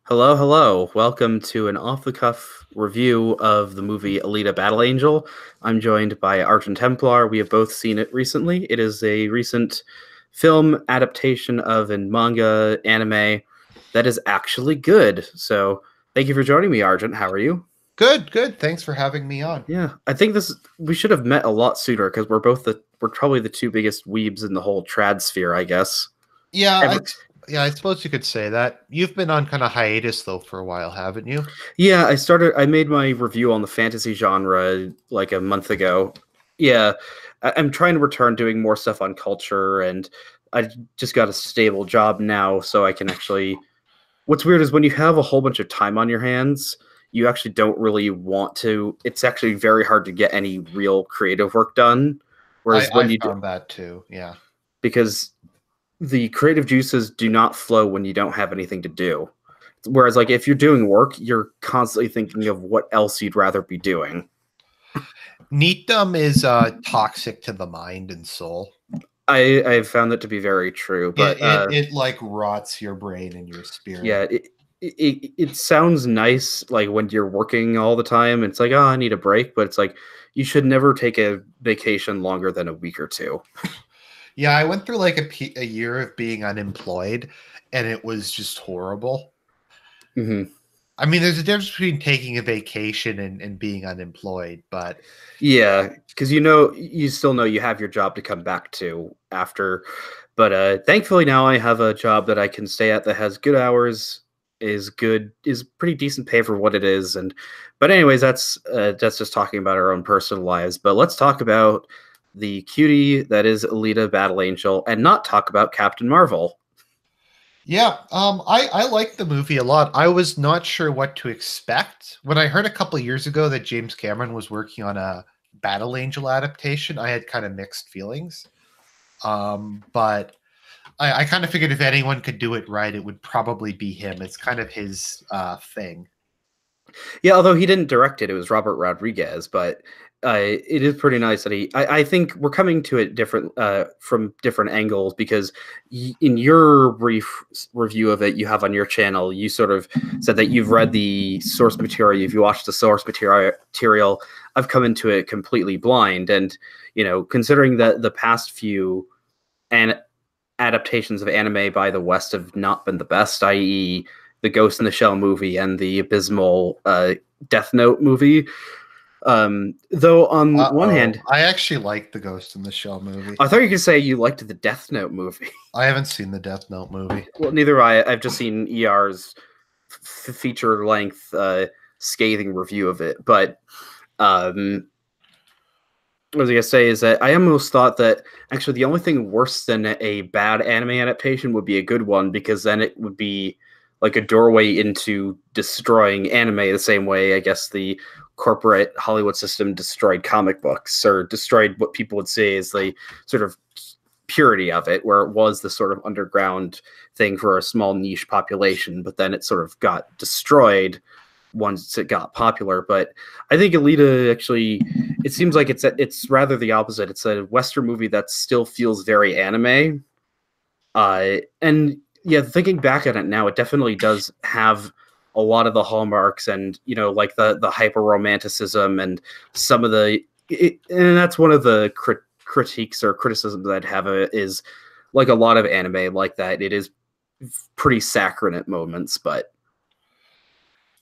Hello, hello. Welcome to an off-the-cuff review of the movie Alita Battle Angel. I'm joined by Argent Templar. We have both seen it recently. It is a recent film adaptation of a manga anime that is actually good. So thank you for joining me, Argent. How are you? Good, good. Thanks for having me on. Yeah, I think we should have met a lot sooner because we're probably the two biggest weebs in the whole trad sphere, I guess. Yeah, Ever, I suppose you could say that. You've been on kind of hiatus though for a while, haven't you? Yeah, I made my review on the fantasy genre like a month ago. Yeah, I'm trying to return doing more stuff on culture, and I just got a stable job now, so I can actually. What's weird is when you have a whole bunch of time on your hands, you actually don't really want to. It's actually very hard to get any real creative work done. I Whereas I when you do, found that too. Yeah. because the creative juices do not flow when you don't have anything to do. Whereas, like, if you're doing work, you're constantly thinking of what else you'd rather be doing. Neatdom is toxic to the mind and soul. I've found that to be very true, It but it it like rots your brain and your yeah, spirit. it sounds nice like when you're working all the time. It's like, oh, I need a break, but it's like you should never take a vacation longer than a week or two. Yeah, I went through like a year of being unemployed and it was just horrible. Hmm. I mean, there's a difference between taking a vacation and being unemployed, but Yeah, because you still know you have your job to come back to after. But thankfully now I have a job that I can stay at that has good hours, is pretty decent pay for what it is. And but anyways, that's just talking about our own personal lives. But let's talk about the cutie that is Alita Battle Angel, and not talk about Captain Marvel. yeah, I like the movie a lot. I was not sure what to expect. When I heard a couple of years ago that James Cameron was working on a Battle Angel adaptation, I had kind of mixed feelings. But I kind of figured if anyone could do it right, it would probably be him. It's kind of his thing. Yeah, although he didn't direct it, it was Robert Rodriguez. But it is pretty nice that I think we're coming to it different from different angles because in your brief review of it you have on your channel, you sort of said that you've read the source material, you've watched the source material. I've come into it completely blind, and considering that the past few and adaptations of anime by the West have not been the best, i.e., the Ghost in the Shell movie and the abysmal Death Note movie. Though on one Uh-oh. hand, I actually liked the Ghost in the Shell movie. I thought you could say you liked the Death Note movie. I haven't seen the Death Note movie. Well, neither I've just seen ER's feature length scathing review of it. But what I was gonna say is that I almost thought that actually the only thing worse than a bad anime adaptation would be a good one, because then it would be like a doorway into destroying anime the same way I guess the corporate Hollywood system destroyed comic books, or destroyed what people would say is the sort of purity of it, where it was the sort of underground thing for a small niche population, but then it sort of got destroyed once it got popular. But I think Alita actually, it seems like it's rather the opposite. It's a Western movie that still feels very anime. And yeah, thinking back on it now, it definitely does have a lot of the hallmarks, and like the hyper romanticism and some of and that's one of the critiques or criticisms I'd have of it, is like a lot of anime like that. It is pretty saccharine at moments, but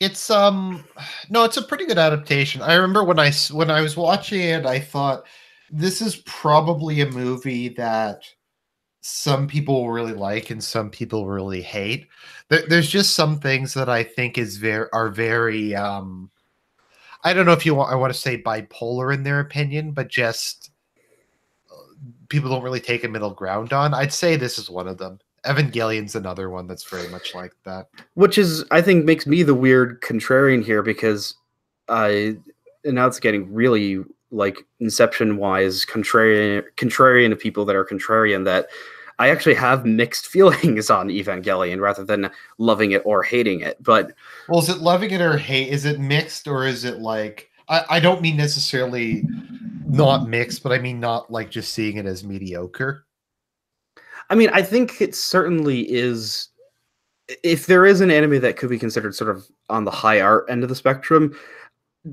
It's no, it's a pretty good adaptation. I remember when I was watching it, I thought this is probably a movie that some people really like and some people really hate. There's just some things that I think are very I don't know if I want to say bipolar in their opinion, but just people don't really take a middle ground on. I'd say this is one of them. Evangelion's another one that's very much like that. which is, I think, makes me the weird contrarian here, because I and now it's getting really like Inception wise contrarian to people that are contrarian, that I actually have mixed feelings on Evangelion rather than loving it or hating it. But Well, is it loving it or hate? Is it mixed or is it like I don't mean necessarily not mixed, but I mean not like just seeing it as mediocre. I mean, I think it certainly is. if there is an anime that could be considered sort of on the high art end of the spectrum,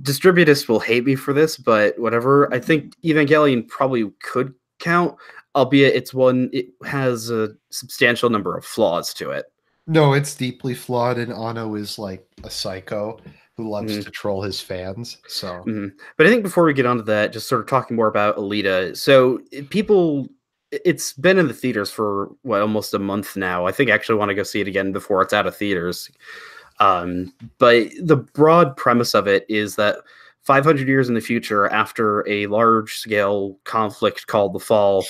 distributists will hate me for this, but whatever. I think Evangelion probably could count, albeit it has a substantial number of flaws to it. No, it's deeply flawed, and Ano is like a psycho who loves to troll his fans. So, but I think before we get onto that, just sort of talking more about Alita. So it's been in the theaters for almost a month now. I think I actually want to go see it again before it's out of theaters. But the broad premise of it is that 500 years in the future, after a large-scale conflict called the Fall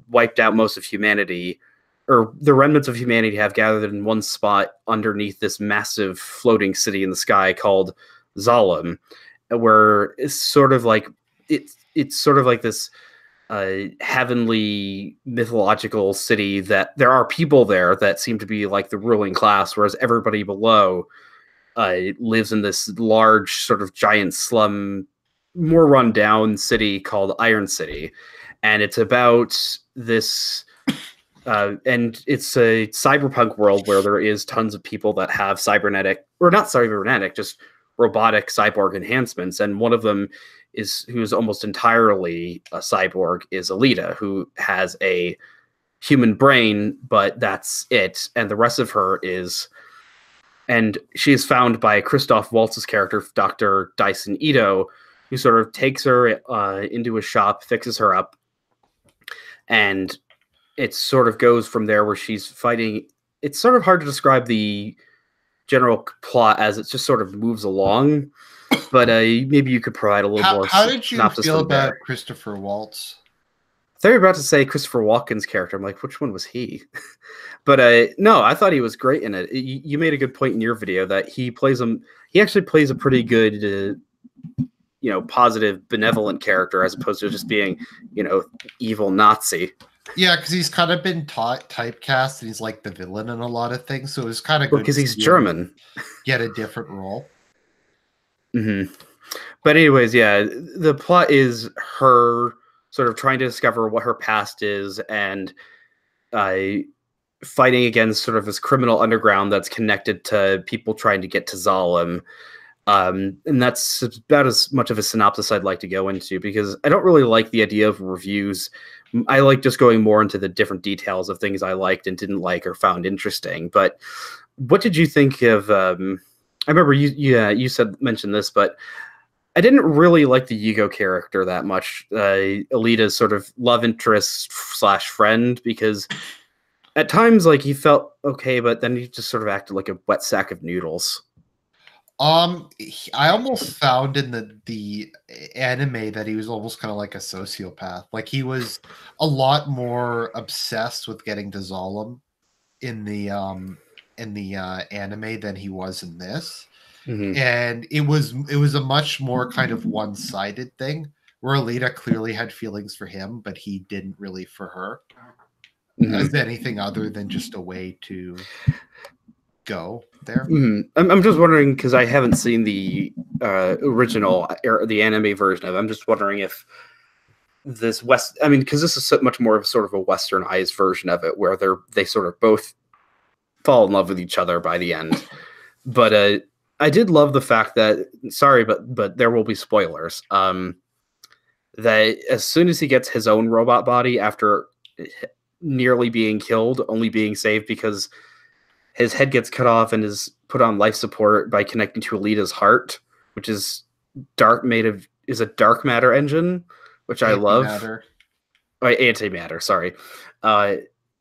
wiped out most of humanity, or the remnants of humanity have gathered in one spot underneath this massive floating city in the sky called Zalem, where it's sort of like this heavenly mythological city that there are people there that seem to be like the ruling class, whereas everybody below lives in this large sort of giant slum, more run down city called Iron City. And it's about this and it's a cyberpunk world where there is tons of people that have just robotic cyborg enhancements. And one of them who is almost entirely a cyborg is Alita, who has a human brain, but that's it. And the rest of her and she is found by Christoph Waltz's character, Dr. Dyson Ito, who sort of takes her into a shop, fixes her up, and it sort of goes from there where she's fighting. It's sort of hard to describe the general plot as it just sort of moves along, but maybe you could provide a little more. How did you feel about Christopher Waltz? I thought you were about to say Christopher Walken's character. I'm like, which one was he? But no, I thought he was great in it. You made a good point in your video that he actually plays a pretty good, positive, benevolent character as opposed to just being, evil Nazi. Yeah, because he's kind of been typecast, and he's like the villain in a lot of things. So it was kind of good because he's German. Get a different role. But anyways, yeah, the plot is her sort of trying to discover what her past is and fighting against sort of this criminal underground that's connected to people trying to get to Zalem. And that's about as much of a synopsis I'd like to go into, because I don't really like the idea of reviews. I like just going more into the different details of things I liked and didn't like or found interesting. But what did you think of? I remember you mentioned this, but I didn't really like the Yugo character that much. Alita's sort of love interest / friend, because at times like he felt okay, but then he just sort of acted like a wet sack of noodles. I almost found in the anime that he was almost kind of like a sociopath. Like he was a lot more obsessed with getting to Zalem in the anime than he was in this. And it was a much more kind of one-sided thing, where Alita clearly had feelings for him, but he didn't really for her as anything other than just a way to go there. I'm just wondering, because I haven't seen the original or the anime version of it. I'm just wondering if this because this is so much more of sort of a westernized version of it, where they sort of both fall in love with each other by the end. But I did love the fact that, sorry, but there will be spoilers, that as soon as he gets his own robot body after nearly being killed, only being saved because his head gets cut off and is put on life support by connecting to Alita's heart, which is a dark matter engine, which I love. Antimatter, sorry.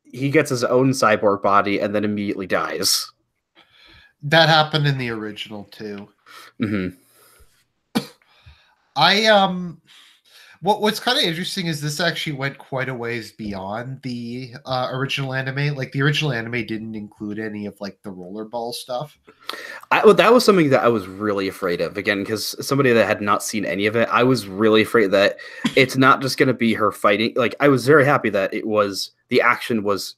He gets his own cyborg body and then immediately dies. That happened in the original too. What's kind of interesting is this actually went quite a ways beyond the original anime. Like the original anime didn't include any of like the rollerball stuff. That was something that I was really afraid of, again, because somebody that had not seen any of it, I was really afraid that it's not just going to be her fighting. Like I was very happy that the action was,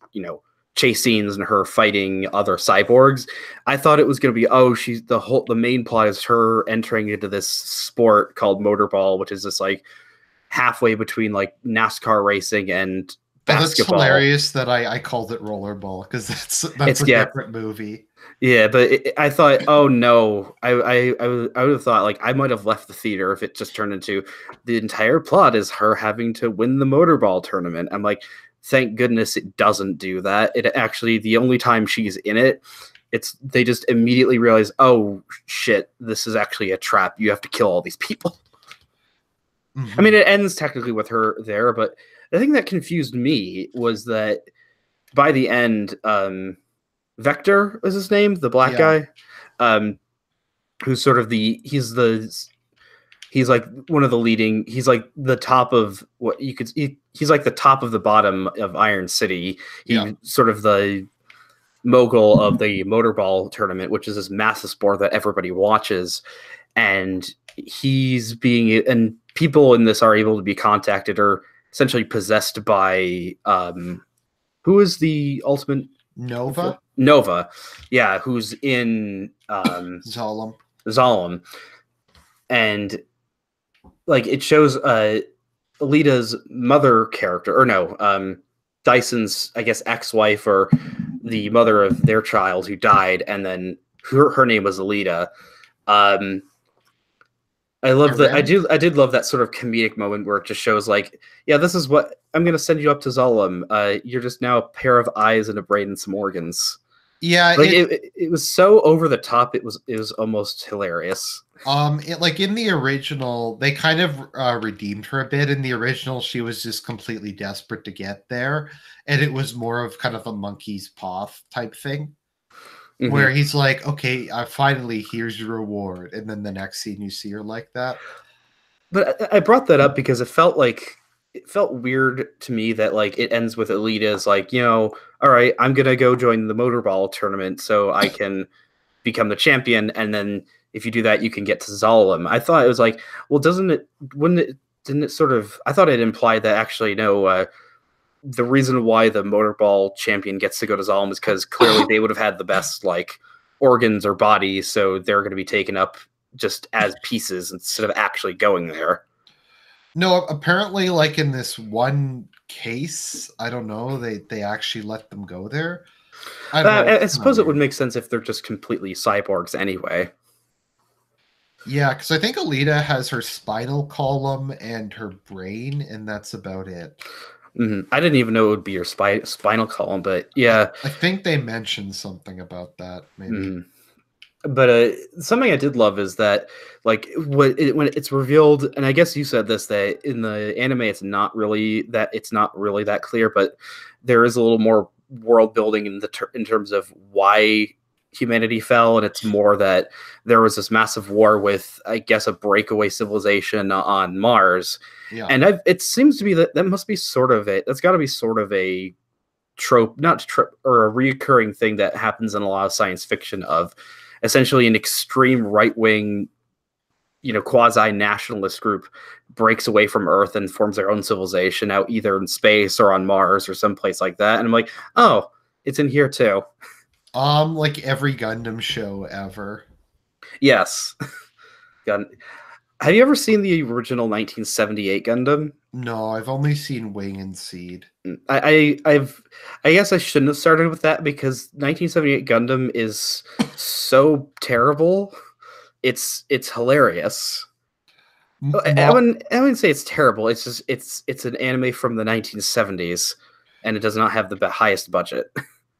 chase scenes and her fighting other cyborgs. I thought it was going to be, the main plot is her entering into this sport called Motorball, which is this like halfway between like NASCAR racing and Oh, that's basketball. hilarious that I called it Rollerball, because that's a different movie. Yeah, but I thought, oh no, I would have thought like I might have left the theater if it just turned into the entire plot is her having to win the Motorball tournament. I'm like, thank goodness it doesn't do that. It actually, the only time she's in it, they just immediately realize, oh shit, this is actually a trap. You have to kill all these people. I mean, it ends technically with her there, but the thing that confused me was that by the end, Vector was his name, the black guy, who's sort of he's like one of the leading, he's like the top of what you could, he's like the top of the bottom of Iron City. He's sort of the mogul of the Motorball tournament, which is this massive sport that everybody watches. And and people in this are able to be contacted or essentially possessed by, who is the ultimate? Nova, yeah, who's in Zalem, and like it shows Alita's mother character, or no, Dyson's, I guess, ex-wife or the mother of their child who died, and then her name was Alita. I love that. I did love that sort of comedic moment where it just shows like, yeah, this is what I'm going to send you up to Zalem. You're just now a pair of eyes and a brain and some organs. Yeah, like it was so over the top. It was almost hilarious. Like in the original, they kind of redeemed her a bit. In the original, she was just completely desperate to get there, and it was more of kind of a monkey's paw type thing, where he's like, "Okay, finally, here's your reward," and then the next scene you see her like that. But I brought that up because it felt weird to me that like it ends with Alita's like, all right, I'm gonna go join the Motorball tournament so I can become the champion, and then if you do that, you can get to Zalem. I thought it was like, well, didn't it sort of? I thought it implied that actually no. The reason why the Motorball champion gets to go to Zalem is because clearly they would have had the best like organs or bodies, so they're going to be taken up just as pieces instead of actually going there. No, apparently, like in this one case, I don't know, they actually let them go there. I suppose it would make sense if they're just completely cyborgs anyway. Yeah, because I think Alita has her spinal column and her brain, and that's about it. I didn't even know it would be your spinal column, but yeah. I think they mentioned something about that, maybe. But something I did love is that, like, when it's revealed, and I guess you said this, that in the anime it's not really that clear, but there is a little more world building in terms of why humanity fell, and it's more that there was this massive war with, I guess, a breakaway civilization on Mars. Yeah. And it seems to be that must be sort of that's got to be sort of a trope, or a reoccurring thing that happens in a lot of science fiction of essentially an extreme right-wing, quasi-nationalist group breaks away from Earth and forms their own civilization out either in space or on Mars or someplace like that. And I'm like, oh, it's in here too. Like every Gundam show ever. Yes. Have you ever seen the original 1978 Gundam? No, I've only seen Wing and Seed. I guess I shouldn't have started with that because 1978 Gundam is so terrible. It's hilarious. I wouldn't say it's terrible. It's just it's an anime from the 1970s, and it does not have the highest budget.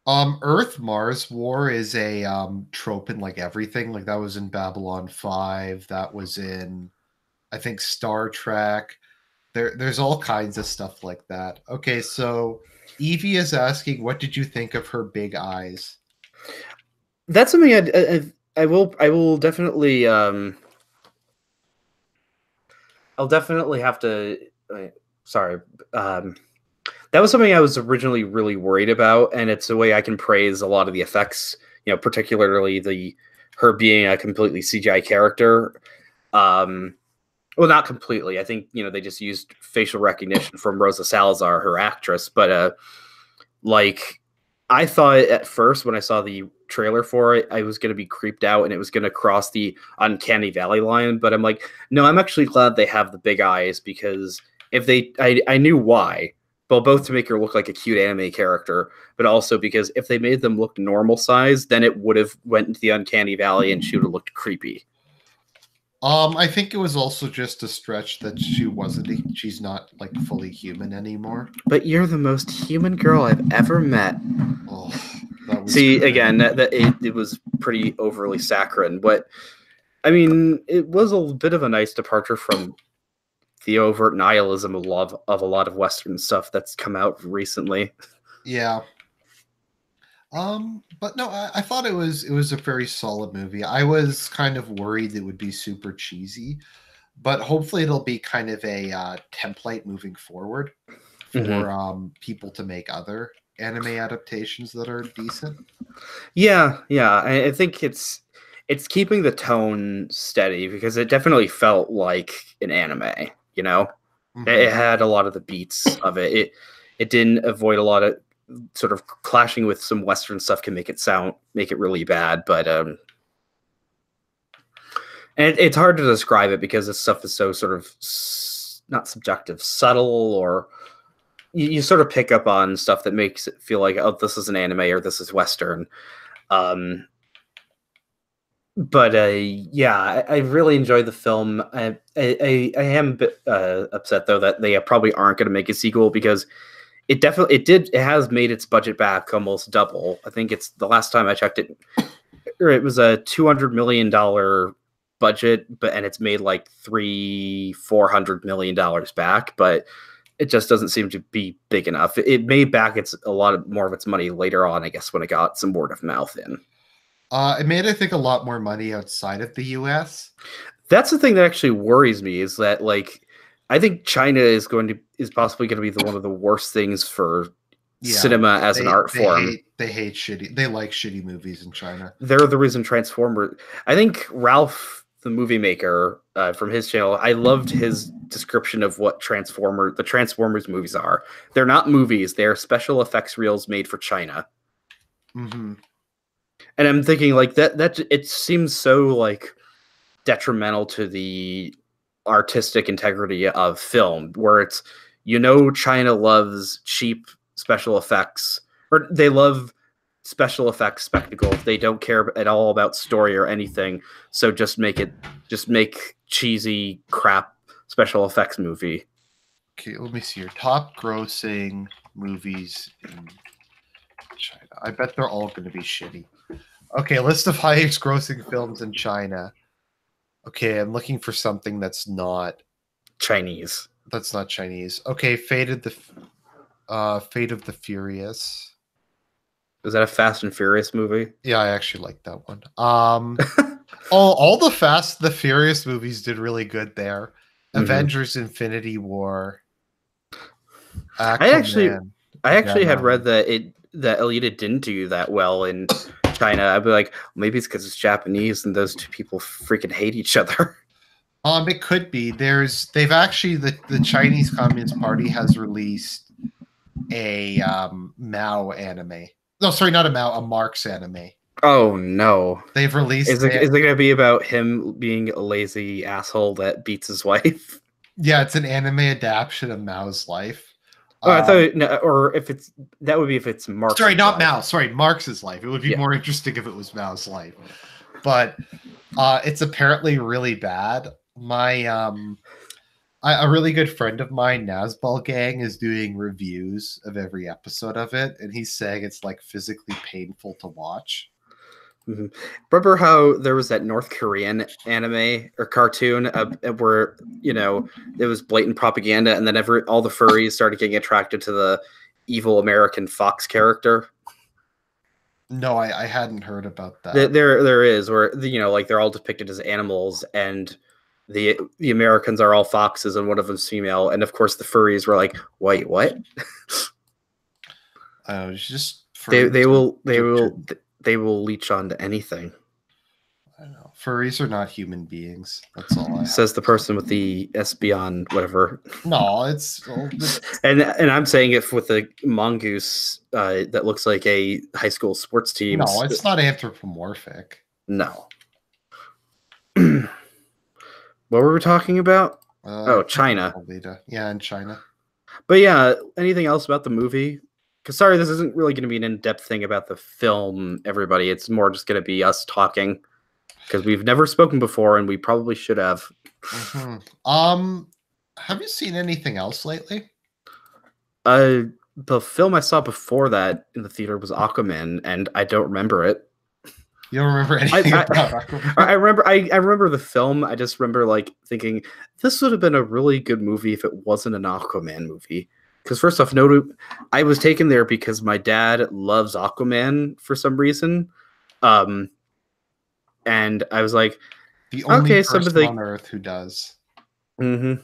Earth-Mars War is a trope in like everything. Like that was in Babylon 5. That was in, I think, Star Trek. There's all kinds of stuff like that. Okay, so Evie is asking, what did you think of her big eyes? That's something I will definitely I'll definitely have to. Sorry. That was something I was originally really worried about, and it's a way I can praise a lot of the effects, particularly her being a completely CGI character. Well, not completely. I think, they just used facial recognition from Rosa Salazar, her actress, but I thought at first when I saw the trailer for it, I was going to be creeped out and it was going to cross the uncanny valley line, but I'm like, no, I'm actually glad they have the big eyes because I knew why. Well, both to make her look like a cute anime character, but also because if they made them look normal size, then it would have went into the uncanny valley and she would have looked creepy. I think it was also just a stretch that she's not like fully human anymore. But you're the most human girl I've ever met. Oh, that was See, great. again, it was pretty overly saccharine, but I mean, it was a bit of a nice departure from the overt nihilism of a lot of Western stuff that's come out recently. Yeah. But no, I thought it was a very solid movie. I was kind of worried it would be super cheesy, but hopefully it'll be kind of a template moving forward for people to make other anime adaptations that are decent. Yeah, I think it's keeping the tone steady because it definitely felt like an anime. You know, it had a lot of the beats of it. It didn't avoid a lot of sort of clashing with some Western stuff can make it really bad, but and it's hard to describe it because this stuff is so sort of not subjective, subtle, or you sort of pick up on stuff that makes it feel like, oh, this is an anime or this is Western. But yeah, I really enjoyed the film. I am a bit upset though that they probably aren't going to make a sequel because it has made its budget back almost double. I think it's the last time I checked it was a $200 million budget, and it's made like $400 million back, but it just doesn't seem to be big enough. It made back a lot more of its money later on, I guess, when it got some word of mouth in. It made, I think, a lot more money outside of the US. That's the thing that actually worries me is that, like, I think China is possibly going to be one of the worst things for cinema as an art form. They hate shitty. They like shitty movies in China. They're the reason Transformers. I think Ralph, the movie maker, from his channel, I loved his description of what the Transformers movies are. They're not movies. They're special effects reels made for China. Mm-hmm. And I'm thinking like that it seems so like detrimental to the artistic integrity of film, where it's, China loves cheap special effects, or they love special effects spectacles. They don't care at all about story or anything. So just make cheesy crap special effects movie. Okay, let me see your top grossing movies in China. I bet they're all going to be shitty. Okay, list of highest grossing films in China. Okay, I'm looking for something that's not Chinese. That's not Chinese. Okay, Fate of the Furious. Is that a Fast and Furious movie? Yeah, I actually like that one. All the Fast the Furious movies did really good there. Avengers Infinity War. Aquaman, I actually had read that Alita didn't do that well in China. I'd be like, maybe it's because it's Japanese and those two people freaking hate each other. It could be. They've actually the Chinese Communist Party has released a Mao anime. No, sorry, not a Mao, a Marx anime. Oh no! They've released. Is it going to be about him being a lazy asshole that beats his wife? Yeah, it's an anime adaptation of Mao's life. Oh, I thought, or if that would be if it's Marx. Sorry, not Mao. Sorry, Marx's life. It would be more interesting if it was Mao's life. But it's apparently really bad. A really good friend of mine, Nazbal Gang, is doing reviews of every episode of it, and he's saying it's like physically painful to watch. Mm-hmm. Remember how there was that North Korean anime or cartoon where it was blatant propaganda, and then all the furries started getting attracted to the evil American Fox character? No, I hadn't heard about that. There is, where like they're all depicted as animals, and the Americans are all foxes, and one of them's female, and of course the furries were like, "Wait, what?" Just they will leech onto anything. I don't know. Furries are not human beings. That's all. Says the person with the Espeon whatever. No, it's and I'm saying it with a mongoose that looks like a high school sports team. No, it's not anthropomorphic. No. What were we talking about? China. Yeah, in China. But yeah, anything else about the movie? Because sorry, this isn't really going to be an in-depth thing about the film, everybody. It's more just going to be us talking because we've never spoken before, and we probably should have. Have you seen anything else lately? The film I saw before that in the theater was Aquaman, and I don't remember it. You don't remember anything about Aquaman? I remember the film. I just remember like thinking this would have been a really good movie if it wasn't an Aquaman movie. Because first off, I was taken there because my dad loves Aquaman for some reason, and I was like, the only person on Earth who does. Mm-hmm.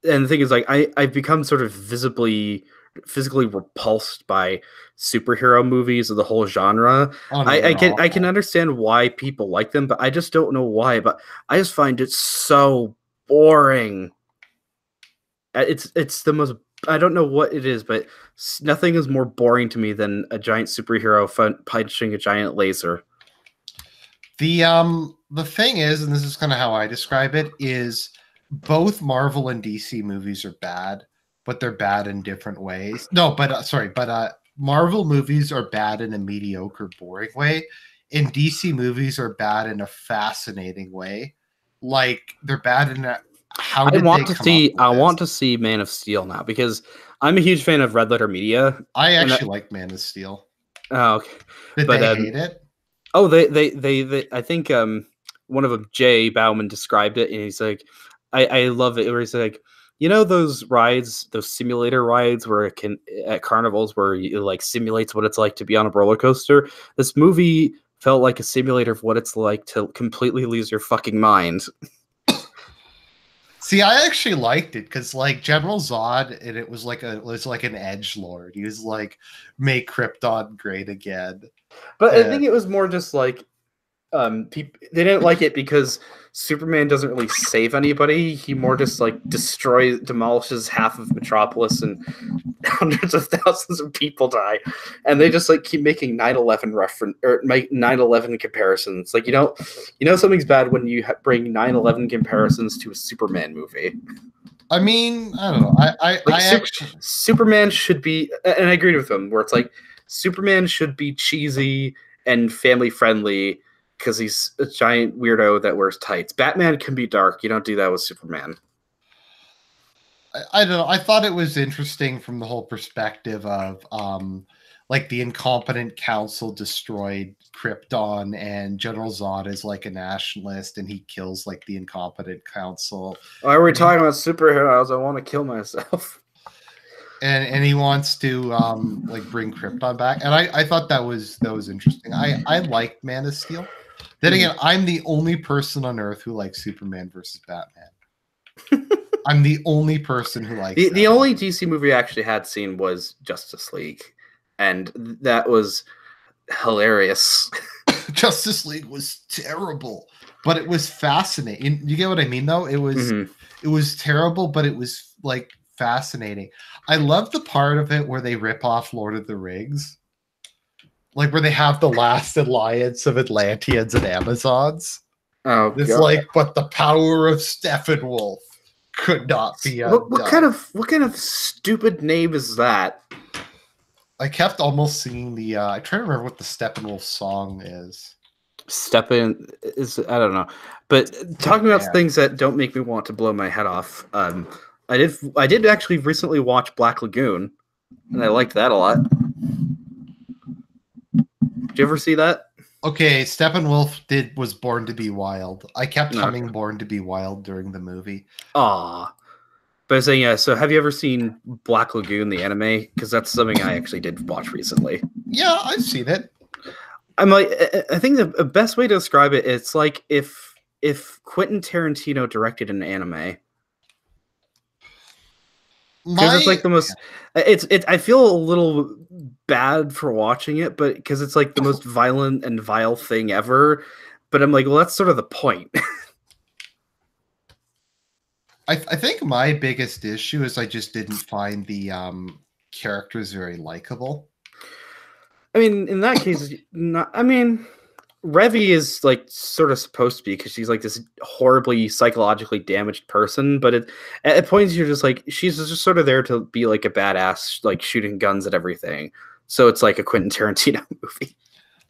And the thing is, like, I've become sort of physically repulsed by superhero movies of the whole genre. Oh, no, I can understand why people like them, but I just don't know why. But I just find it so boring. It's the most. I don't know what it is, but nothing is more boring to me than a giant superhero punching a giant laser. The thing is, and this is kind of how I describe it, is both Marvel and DC movies are bad, but they're bad in different ways. No, but Marvel movies are bad in a mediocre, boring way, and DC movies are bad in a fascinating way. Like they're bad in a I want to see Man of Steel now because I'm a huge fan of Red Letter Media. I actually like Man of Steel. Oh, okay. Did they hate it? Oh, they I think one of them, Jay Bauman, described it, and he's like, I love it. Where he's like, you know those rides, those simulator rides where it can at carnivals where it like simulates what it's like to be on a roller coaster. This movie felt like a simulator of what it's like to completely lose your fucking mind. See, I actually liked it because, like, General Zod, and it was like an edgelord. He was like, "Make Krypton great again." But I think it was more just like, they didn't like it because Superman doesn't really save anybody. He more just like demolishes half of Metropolis, and hundreds of thousands of people die. And they just like keep making 9/11 make 9/11 comparisons. Like you know something's bad when you bring 9/11 comparisons to a Superman movie. I mean, I don't know. Superman should be, and I agree with them, where it's like Superman should be cheesy and family friendly because he's a giant weirdo that wears tights. Batman can be dark. You don't do that with Superman. I don't know. I thought it was interesting from the whole perspective of like the incompetent council destroyed Krypton, and General Zod is like a nationalist, and he kills like the incompetent council. Why are we talking about superheroes? I want to kill myself. And he wants to like bring Krypton back, and I thought that was interesting. I liked Man of Steel. Then again, I'm the only person on Earth who likes Superman versus Batman. I'm the only person who likes the only DC movie I actually had seen was Justice League, and that was hilarious. Justice League was terrible, but it was fascinating. You get what I mean, though? It was terrible, but it was like fascinating. I love the part of it where they rip off Lord of the Rings, like where they have the last alliance of Atlanteans and Amazons. Oh, it's God. Like, but the power of Steppenwolf could not be undone. What kind of stupid name is that? I kept almost singing the. I try to remember what the Steppenwolf song is. Steppen is, I don't know, but talking about things that don't make me want to blow my head off. I did actually recently watch Black Lagoon, and I liked that a lot. Did you ever see that? Okay, Steppenwolf was Born to Be Wild. I kept humming Born to Be Wild during the movie. Aw. But I was saying, yeah, so have you ever seen Black Lagoon, the anime? Because that's something I actually did watch recently. Yeah, I've seen it. I'm like, I think the best way to describe it, it's like if Quentin Tarantino directed an anime. Because it's like the most, I feel a little bad for watching it, but because it's like the most violent and vile thing ever. But I'm like, well, that's sort of the point. I think my biggest issue is I just didn't find the characters very likable. I mean, in that case, not. I mean, Revi is like sort of supposed to be because she's like this horribly psychologically damaged person, but at points you're just like she's just sort of there to be like a badass, like shooting guns at everything. So it's like a Quentin Tarantino movie.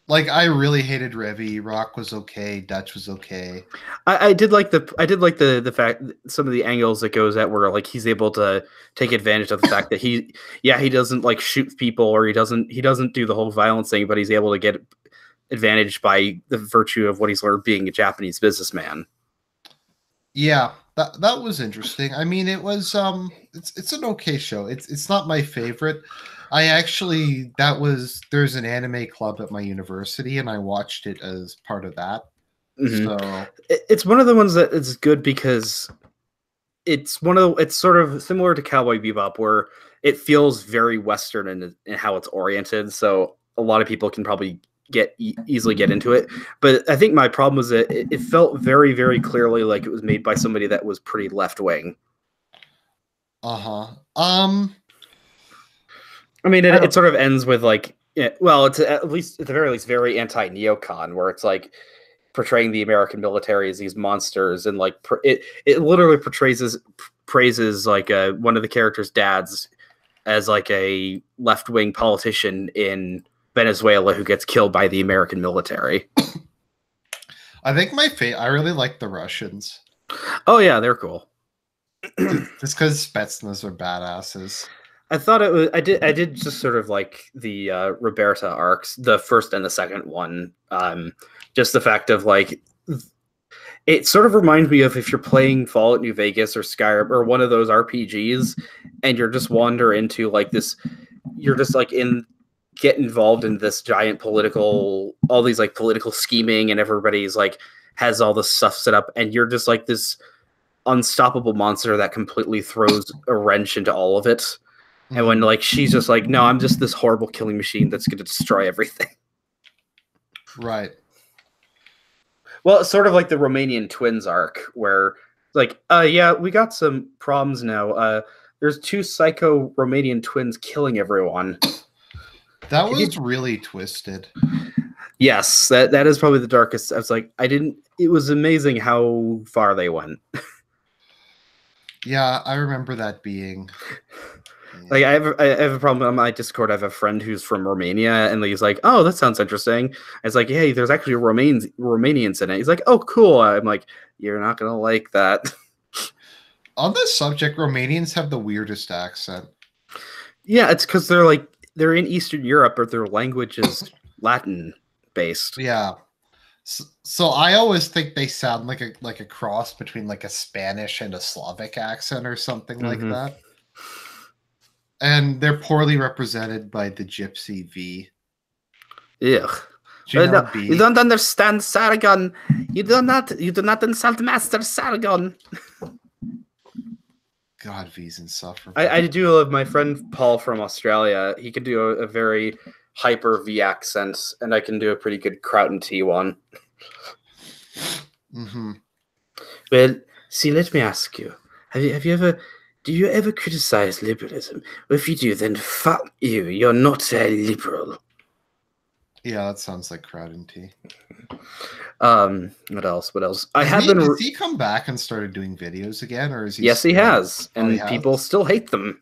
Like I really hated Revi. Rock was okay. Dutch was okay. I did like the fact some of the angles it goes at where like he's able to take advantage of the fact that he doesn't like shoot people or he doesn't do the whole violence thing, but he's able to get advantage by the virtue of what he's learned being a Japanese businessman. Yeah, that was interesting. I mean, it was it's an okay show. It's not my favorite. I actually there's an anime club at my university and I watched it as part of that. Mm-hmm. So it's one of the ones that is good because it's sort of similar to Cowboy Bebop where it feels very Western in how it's oriented. So a lot of people can probably easily get into it. But I think my problem was that it felt very, very clearly like it was made by somebody that was pretty left wing. I mean, it sort of ends with like, well, it's at the very least very anti-neocon, where it's like portraying the American military as these monsters, and like it literally praises like one of the characters' dads as like a left-wing politician in Venezuela who gets killed by the American military. I think I really like the Russians. Oh yeah, they're cool. Just because Spetsnaz are badasses. I thought it was. I did just sort of like the Roberta arcs, the first and the second one. Just the fact of like, it sort of reminds me of if you're playing Fallout New Vegas or Skyrim or one of those RPGs, and you're just wander into like this. You're just like get involved in this giant political scheming, and everybody's like has all this stuff set up, and you're just like this unstoppable monster that completely throws a wrench into all of it. And when like she's just like, no, I'm just this horrible killing machine that's going to destroy everything. Right. Well, it's sort of like the Romanian twins arc where like, yeah, we got some problems now. There's 2 psycho Romanian twins killing everyone. That was really twisted. Yes, that is probably the darkest. I was like, it was amazing how far they went. Yeah, I remember that being. Like I have a problem on my Discord. I have a friend who's from Romania, and he's like, "Oh, that sounds interesting." It's like, "Hey, there's actually Romanians in it." He's like, "Oh, cool." I'm like, "You're not gonna like that." On this subject, Romanians have the weirdest accent. Yeah, it's because they're in Eastern Europe, but their language is Latin based. Yeah. So I always think they sound like a cross between like a Spanish and a Slavic accent or something like that. And they're poorly represented by the Gypsy V. Ugh. You don't understand Sargon. You do not insult Master Sargon. God, V's insufferable. I do love my friend Paul from Australia. He can do a very hyper V accent, and I can do a pretty good Crouten T one. Well, see, let me ask you: do you ever criticize liberalism? Well, if you do, then fuck you. You're not a liberal. Yeah, that sounds like Crouten T. What else? Has he come back and started doing videos again, or is he? Yes, he has, and people still hate them.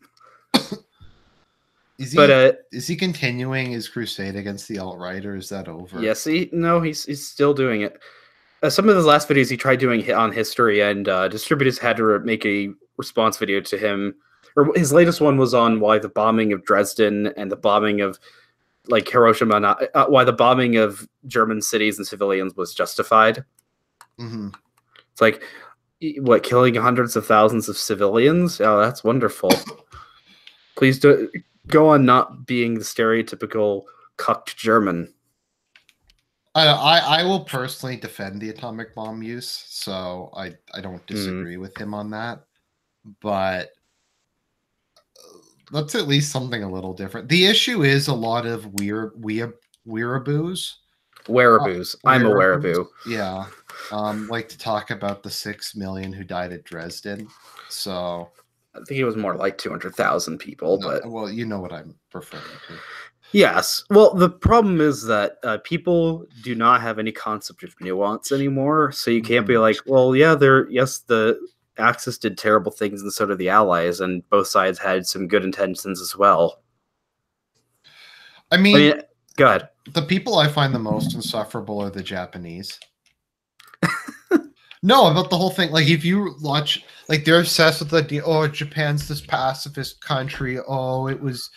Is he continuing his crusade against the alt-right, or is that over? Yes, he's still doing it. Some of his last videos he tried doing on history, and distributors had to make a response video to him. Or his latest one was on why the bombing of Dresden and the bombing of like Hiroshima, why the bombing of German cities and civilians was justified. It's like, what, killing hundreds of thousands of civilians? Oh, that's wonderful. Please go on not being the stereotypical cucked German. I will personally defend the atomic bomb use, so I don't disagree with him on that. But that's at least something a little different. The issue is a lot of weeaboos. Wereaboos. I'm a wereaboo. Yeah. Like to talk about the 6 million who died at Dresden. So I think it was more like 200,000 people, but well, you know what I'm referring to. Yes. Well, the problem is that people do not have any concept of nuance anymore. So you can't be like, well, yeah, yes, the Axis did terrible things, and so did the Allies, and both sides had some good intentions as well. I mean, go ahead. The people I find the most insufferable are the Japanese. No, about the whole thing. Like, if you watch, like, they're obsessed with the idea, oh, Japan's this pacifist country. Oh, it was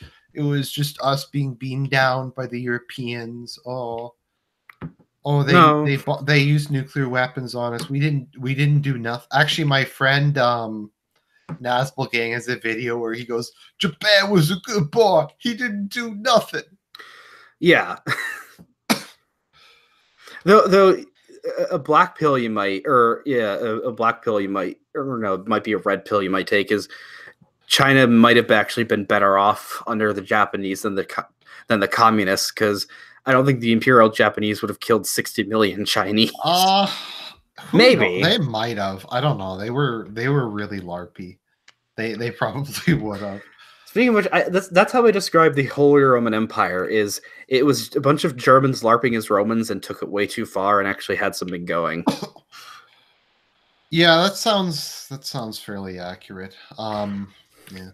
just us being beamed down by the Europeans. Oh, they used nuclear weapons on us. We didn't do nothing. Actually, my friend Nazbel Gang has a video where he goes, Japan was a good boy. He didn't do nothing. Yeah. though a black pill you might, a black pill you might, or no, it might be a red pill you might take is China might have actually been better off under the Japanese than the communists, because I don't think the Imperial Japanese would have killed 60 million Chinese. Maybe they might have. I don't know. They were really larpy. They probably would have. Speaking of which, that's how I describe the Holy Roman Empire. Is it was a bunch of Germans larping as Romans and took it way too far and actually had something going. Yeah, that sounds fairly accurate. Yeah,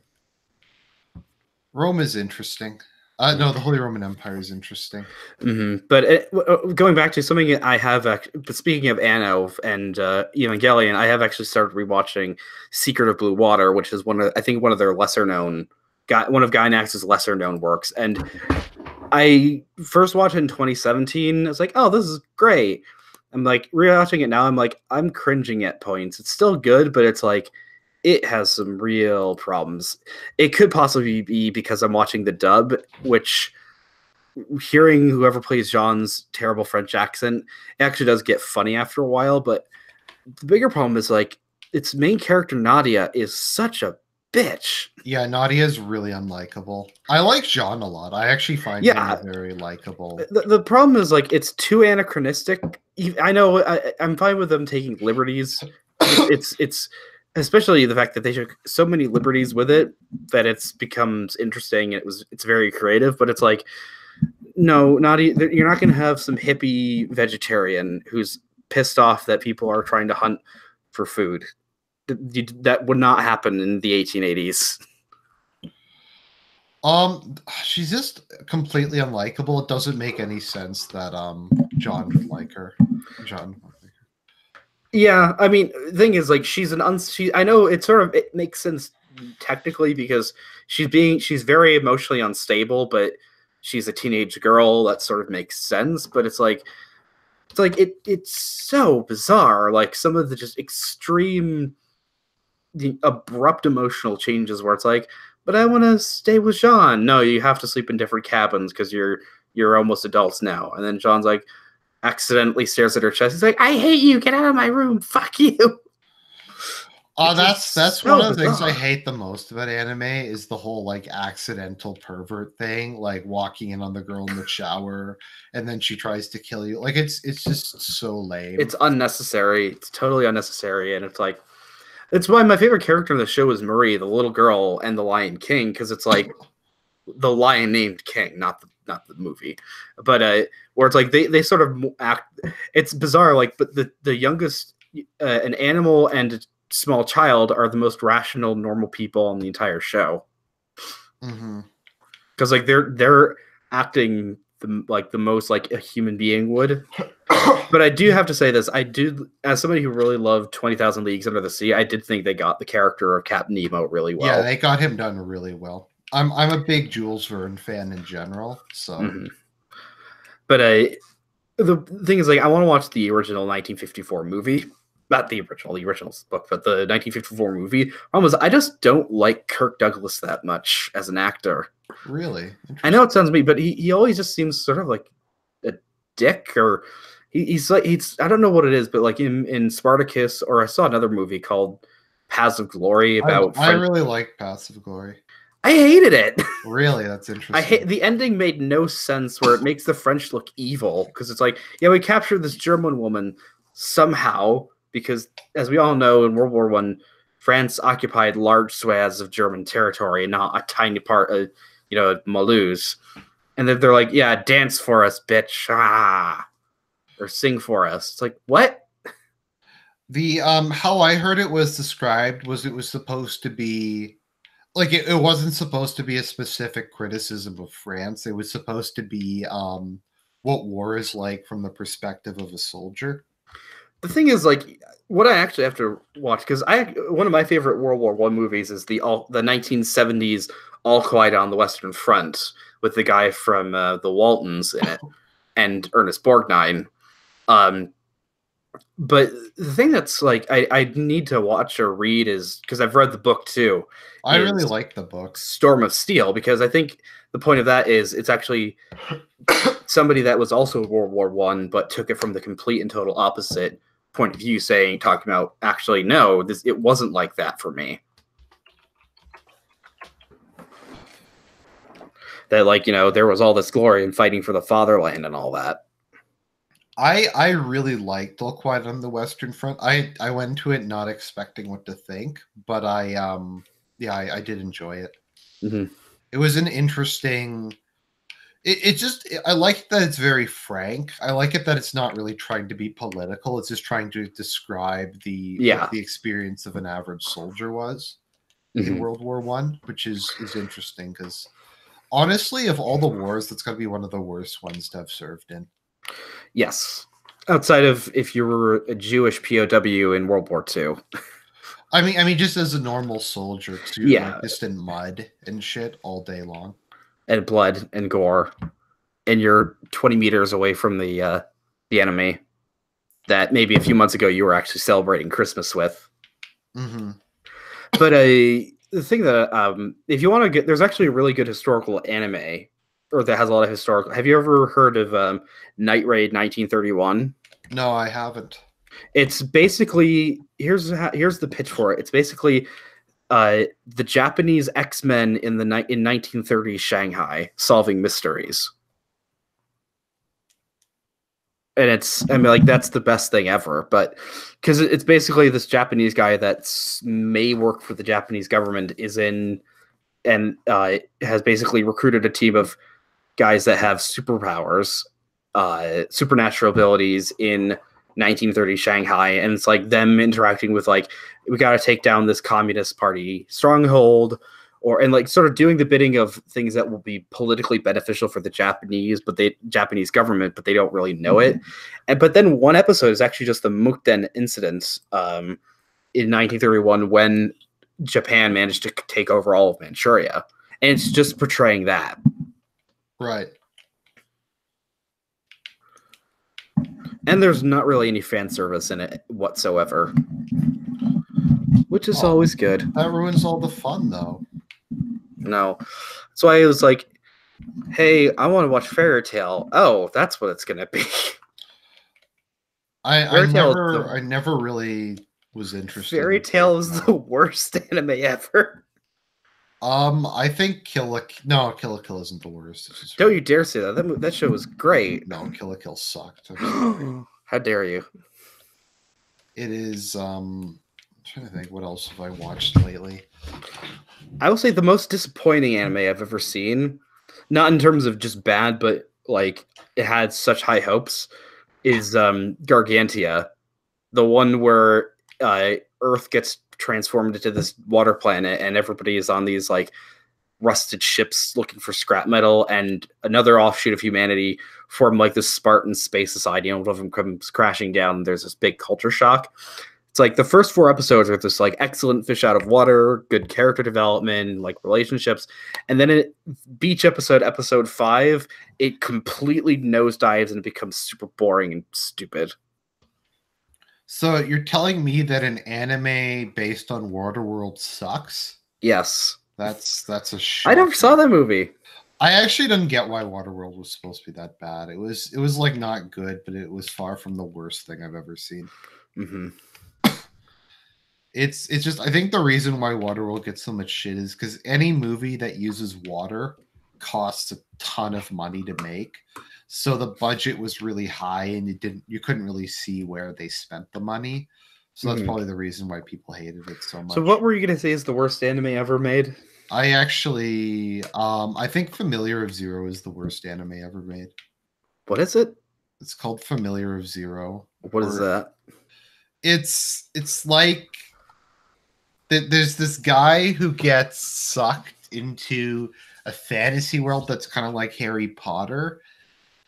Rome is interesting. No, the Holy Roman Empire is interesting. But going back to something I have, but speaking of Anno and Evangelion, I have actually started rewatching Secret of Blue Water, which is one of their lesser known. One of Gainax's lesser known works, and I first watched it in 2017. I was like, "Oh, this is great." I'm like rewatching it now. I'm like, I'm cringing at points. It's still good, but it's like it has some real problems. It could possibly be because I'm watching the dub, which hearing whoever plays Jean's terrible French accent, it actually does get funny after a while. But the bigger problem is like its main character Nadia is such a bitch. Yeah, Nadia is really unlikable. I like Jean a lot. I actually find him very likable. The problem is like it's too anachronistic. I know I'm fine with them taking liberties. It's especially the fact that they took so many liberties with it that it's becomes interesting. It's very creative, but it's like no, Nadia, you're not going to have some hippie vegetarian who's pissed off that people are trying to hunt for food. That would not happen in the 1880s. She's just completely unlikable. It doesn't make any sense that John would like her. Yeah, I mean, the thing is, like, I know it makes sense technically because she's very emotionally unstable, but she's a teenage girl. That sort of makes sense. But it's it's so bizarre. Like some of the just extreme, the abrupt emotional changes where it's like, but I want to stay with Jean. No, you have to sleep in different cabins because you're almost adults now. And then Jean's like, accidentally stares at her chest. He's like, I hate you. Get out of my room. Fuck you. That's so one of the things I hate the most about anime is the whole like accidental pervert thing, like walking in on the girl in the shower and then she tries to kill you. Like it's just so lame. It's unnecessary. It's totally unnecessary. And it's like, it's why my favorite character in the show is Marie, the little girl, and the Lion King, because it's like the lion named King, not the movie, but where it's like they sort of act. It's bizarre, like, but the youngest, an animal and a small child are the most rational, normal people on the entire show. Because like they're acting the most like a human being would. But I do have to say this. I do, as somebody who really loved 20,000 Leagues Under the Sea, I did think they got the character of Captain Nemo really well. Yeah, they got him done really well. I'm a big Jules Verne fan in general, so. But the thing is, like, I want to watch the original 1954 movie. Not the original book, but the 1954 movie. Problem is, I just don't like Kirk Douglas that much as an actor. Really? I know it sounds mean, but he always just seems sort of like a dick, or he's I don't know what it is, but like in Spartacus, or I saw another movie called Paths of Glory about. I really like Paths of Glory. I hated it. Really? That's interesting. The ending made no sense where it makes the French look evil because it's like, yeah, we captured this German woman somehow because, as we all know, in World War I, France occupied large swaths of German territory, not a tiny part of, Mulhouse. And then they're like, yeah, dance for us, bitch. Ah. Or sing for us. It's like, what? The how I heard it was described was it was supposed to be like it wasn't supposed to be a specific criticism of France. It was supposed to be what war is like from the perspective of a soldier. The thing is, like, what I actually have to watch, because one of my favorite World War I movies is the 1970s All Quiet on the Western Front with the guy from the Waltons in it and Ernest Borgnine. But the thing that's like I need to watch or read is, because I've read the book too. I really like the book Storm of Steel, because I think the point of that is it's actually somebody that was also World War One, but took it from the complete and total opposite point of view, talking about actually no, it wasn't like that for me. That, like, there was all this glory in fighting for the fatherland and all that. I really liked All Quiet on the Western Front. I went to it not expecting what to think, but I did enjoy it. Mm-hmm. It was an interesting. I like that it's very frank. I like it that it's not really trying to be political. It's just trying to describe what the experience of an average soldier was in World War One, which is interesting because honestly, of all the wars, that's got to be one of the worst ones to have served in. Yes, outside of if you were a Jewish POW in World War II. I mean, just as a normal soldier, too, like just in mud and shit all day long. And blood and gore, and you're 20 meters away from the enemy that maybe a few months ago you were actually celebrating Christmas with. Mm-hmm. But the thing that if you want to get, there's actually a really good historical anime, or that has a lot of historical. Have you ever heard of Night Raid 1931? No, I haven't. It's basically here's the pitch for it. It's basically the Japanese X-Men in 1930s Shanghai solving mysteries. And that's the best thing ever. But because it's basically this Japanese guy that may work for the Japanese government is in and has basically recruited a team of guys that have superpowers, supernatural abilities in 1930 Shanghai, and it's like them interacting with, like, we got to take down this communist party stronghold, and like sort of doing the bidding of things that will be politically beneficial for the Japanese government, but they don't really know it. But then one episode is actually just the Mukden incident in 1931 when Japan managed to take over all of Manchuria, and it's just portraying that. Right. And there's not really any fan service in it whatsoever, which is always good. That ruins all the fun, though. No. So I was like, hey, I want to watch Fairy Tail. Oh, that's what it's going to be. I never really was interested. Fairy Tail is the worst anime ever. I think Kill la Kill isn't the worst. Don't you dare say that. That show was great. No, Kill la Kill sucked. How dare you? It is. I'm trying to think what else have I watched lately. I will say the most disappointing anime I've ever seen, not in terms of just bad, but like it had such high hopes, is Gargantia, the one where Earth gets transformed into this water planet and everybody is on these like rusted ships looking for scrap metal, and another offshoot of humanity form like this Spartan space society, and one of them comes crashing down, and there's this big culture shock. It's like the first 4 episodes are this like excellent fish out of water, good character development, like relationships, and then beach episode 5, it completely nosedives and it becomes super boring and stupid. So you're telling me that an anime based on Waterworld sucks? Yes. That's a shock. I never saw that movie. I actually didn't get why Waterworld was supposed to be that bad. It was like not good, but it was far from the worst thing I've ever seen. Mm-hmm. It's just, I think the reason why Waterworld gets so much shit is because any movie that uses water costs a ton of money to make. So the budget was really high, and you couldn't really see where they spent the money. So that's probably the reason why people hated it so much. So what were you going to say is the worst anime ever made? I actually, I think Familiar of Zero is the worst anime ever made. What is it? It's called Familiar of Zero. What is that? It's like there's this guy who gets sucked into a fantasy world that's kind of like Harry Potter,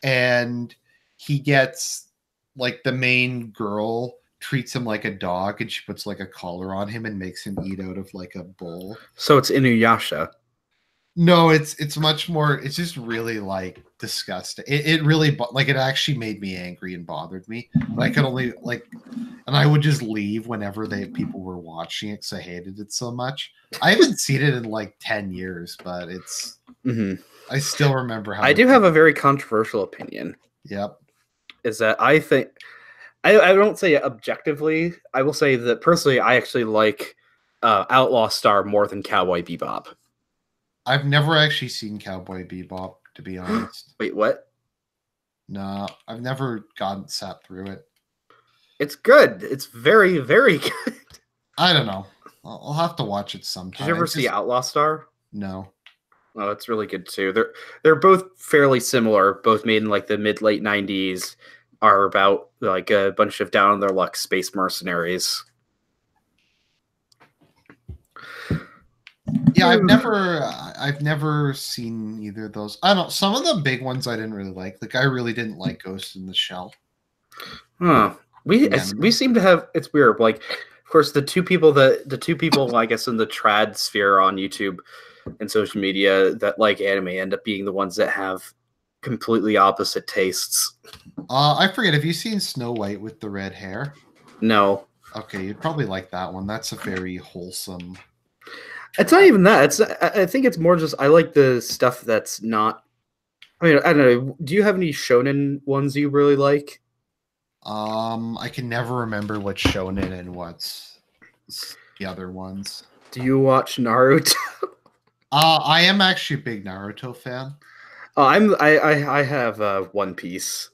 and he gets like the main girl treats him like a dog, and she puts like a collar on him and makes him eat out of like a bowl. So it's Inuyasha. No, it's much more. It's just really like disgusting. It really like it actually made me angry and bothered me. I could only like, and I would just leave whenever people were watching it because I hated it so much. I haven't seen it in like 10 years, but it's. Mm-hmm. I still remember how. I do have a very controversial opinion. Yep. Is that I think I don't say it objectively. I will say that personally, I actually like Outlaw Star more than Cowboy Bebop. I've never actually seen Cowboy Bebop, to be honest. Wait, what? No, I've never sat through it. It's good. It's very, very good. I don't know. I'll have to watch it sometime. Did you ever see Outlaw Star? No. Oh, it's really good too. They're both fairly similar. Both made in like the late 90s. Are about like a bunch of down on their luck space mercenaries. Yeah, I've never seen either of those. I don't know. Some of the big ones I didn't really like. Like I really didn't like Ghost in the Shell. Huh. We seem to have, it's weird. Like, of course, the two people I guess in the trad sphere on YouTube and social media that like anime end up being the ones that have completely opposite tastes. I forget. Have you seen Snow White with the red hair? No. Okay, you'd probably like that one. That's a very wholesome. It's not even that. I think it's more just I like the stuff that's not. I mean, I don't know. Do you have any shonen ones you really like? I can never remember what's shonen and what's the other ones. Do you watch Naruto? I am actually a big Naruto fan. I have One Piece,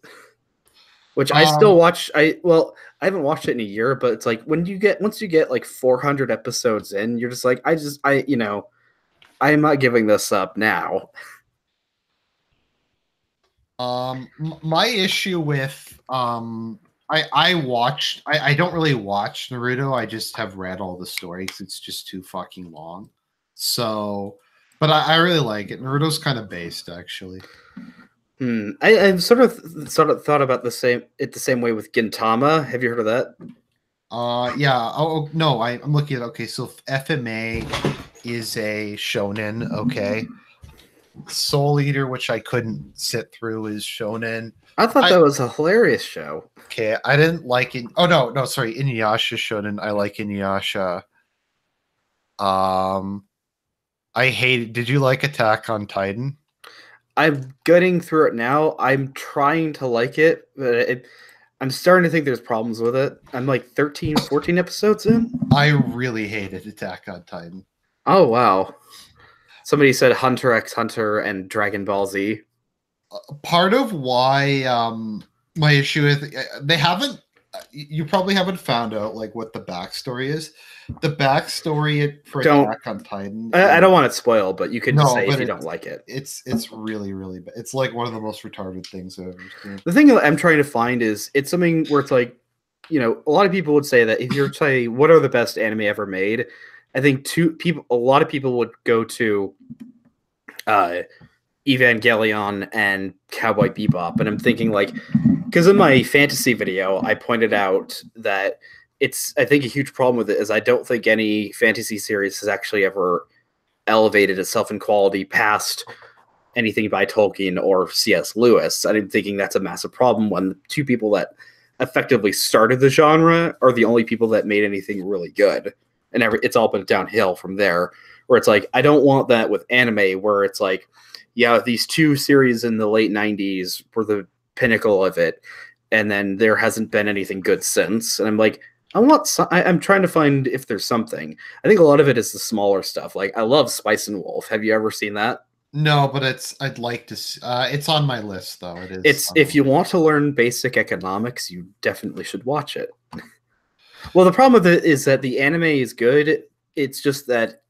which I still watch. I haven't watched it in a year, but it's like once you get like 400 episodes in, you're just like I am not giving this up now. My issue with I don't really watch Naruto. I just have read all the stories. It's just too fucking long. So, but I really like it. Naruto's kind of based, actually. I've sort of thought about the same way with Gintama. Have you heard of that? Yeah. Oh no, I'm looking at. Okay, so FMA is a shonen. Okay, Soul Eater, which I couldn't sit through, is shonen. I thought that was a hilarious show. Okay, I didn't like it. Oh no, sorry, Inuyasha shonen. I like Inuyasha. I hated. Did you like Attack on Titan? I'm getting through it now. I'm trying to like it, but I'm starting to think there's problems with it. I'm like 13, 14 episodes in. I really hated Attack on Titan. Oh, wow. Somebody said Hunter x Hunter and Dragon Ball Z. Part of why my issue with they haven't. You probably haven't found out like what the backstory is. The backstory for Attack on Titan. I don't want it spoiled, but you can just say if you don't like it. It's really, really bad. It's like one of the most retarded things I've ever seen. The thing that I'm trying to find is it's something where it's like, a lot of people would say that if you're saying what are the best anime ever made, I think a lot of people would go to Evangelion and Cowboy Bebop, and I'm thinking like, because in my fantasy video, I pointed out that I think a huge problem with it is I don't think any fantasy series has actually ever elevated itself in quality past anything by Tolkien or C.S. Lewis. I'm thinking that's a massive problem when the two people that effectively started the genre are the only people that made anything really good. And it's all been downhill from there, where it's like, I don't want that with anime, where it's like, yeah, these two series in the late 90s were the pinnacle of it, and then there hasn't been anything good since. And I'm like, I'm trying to find if there's something. I think a lot of it is the smaller stuff. Like, I love Spice and Wolf. Have you ever seen that? No, but I'd like to. It's on my list, though. It is. If you want to learn basic economics, you definitely should watch it. Well, the problem with it is that the anime is good. It's just that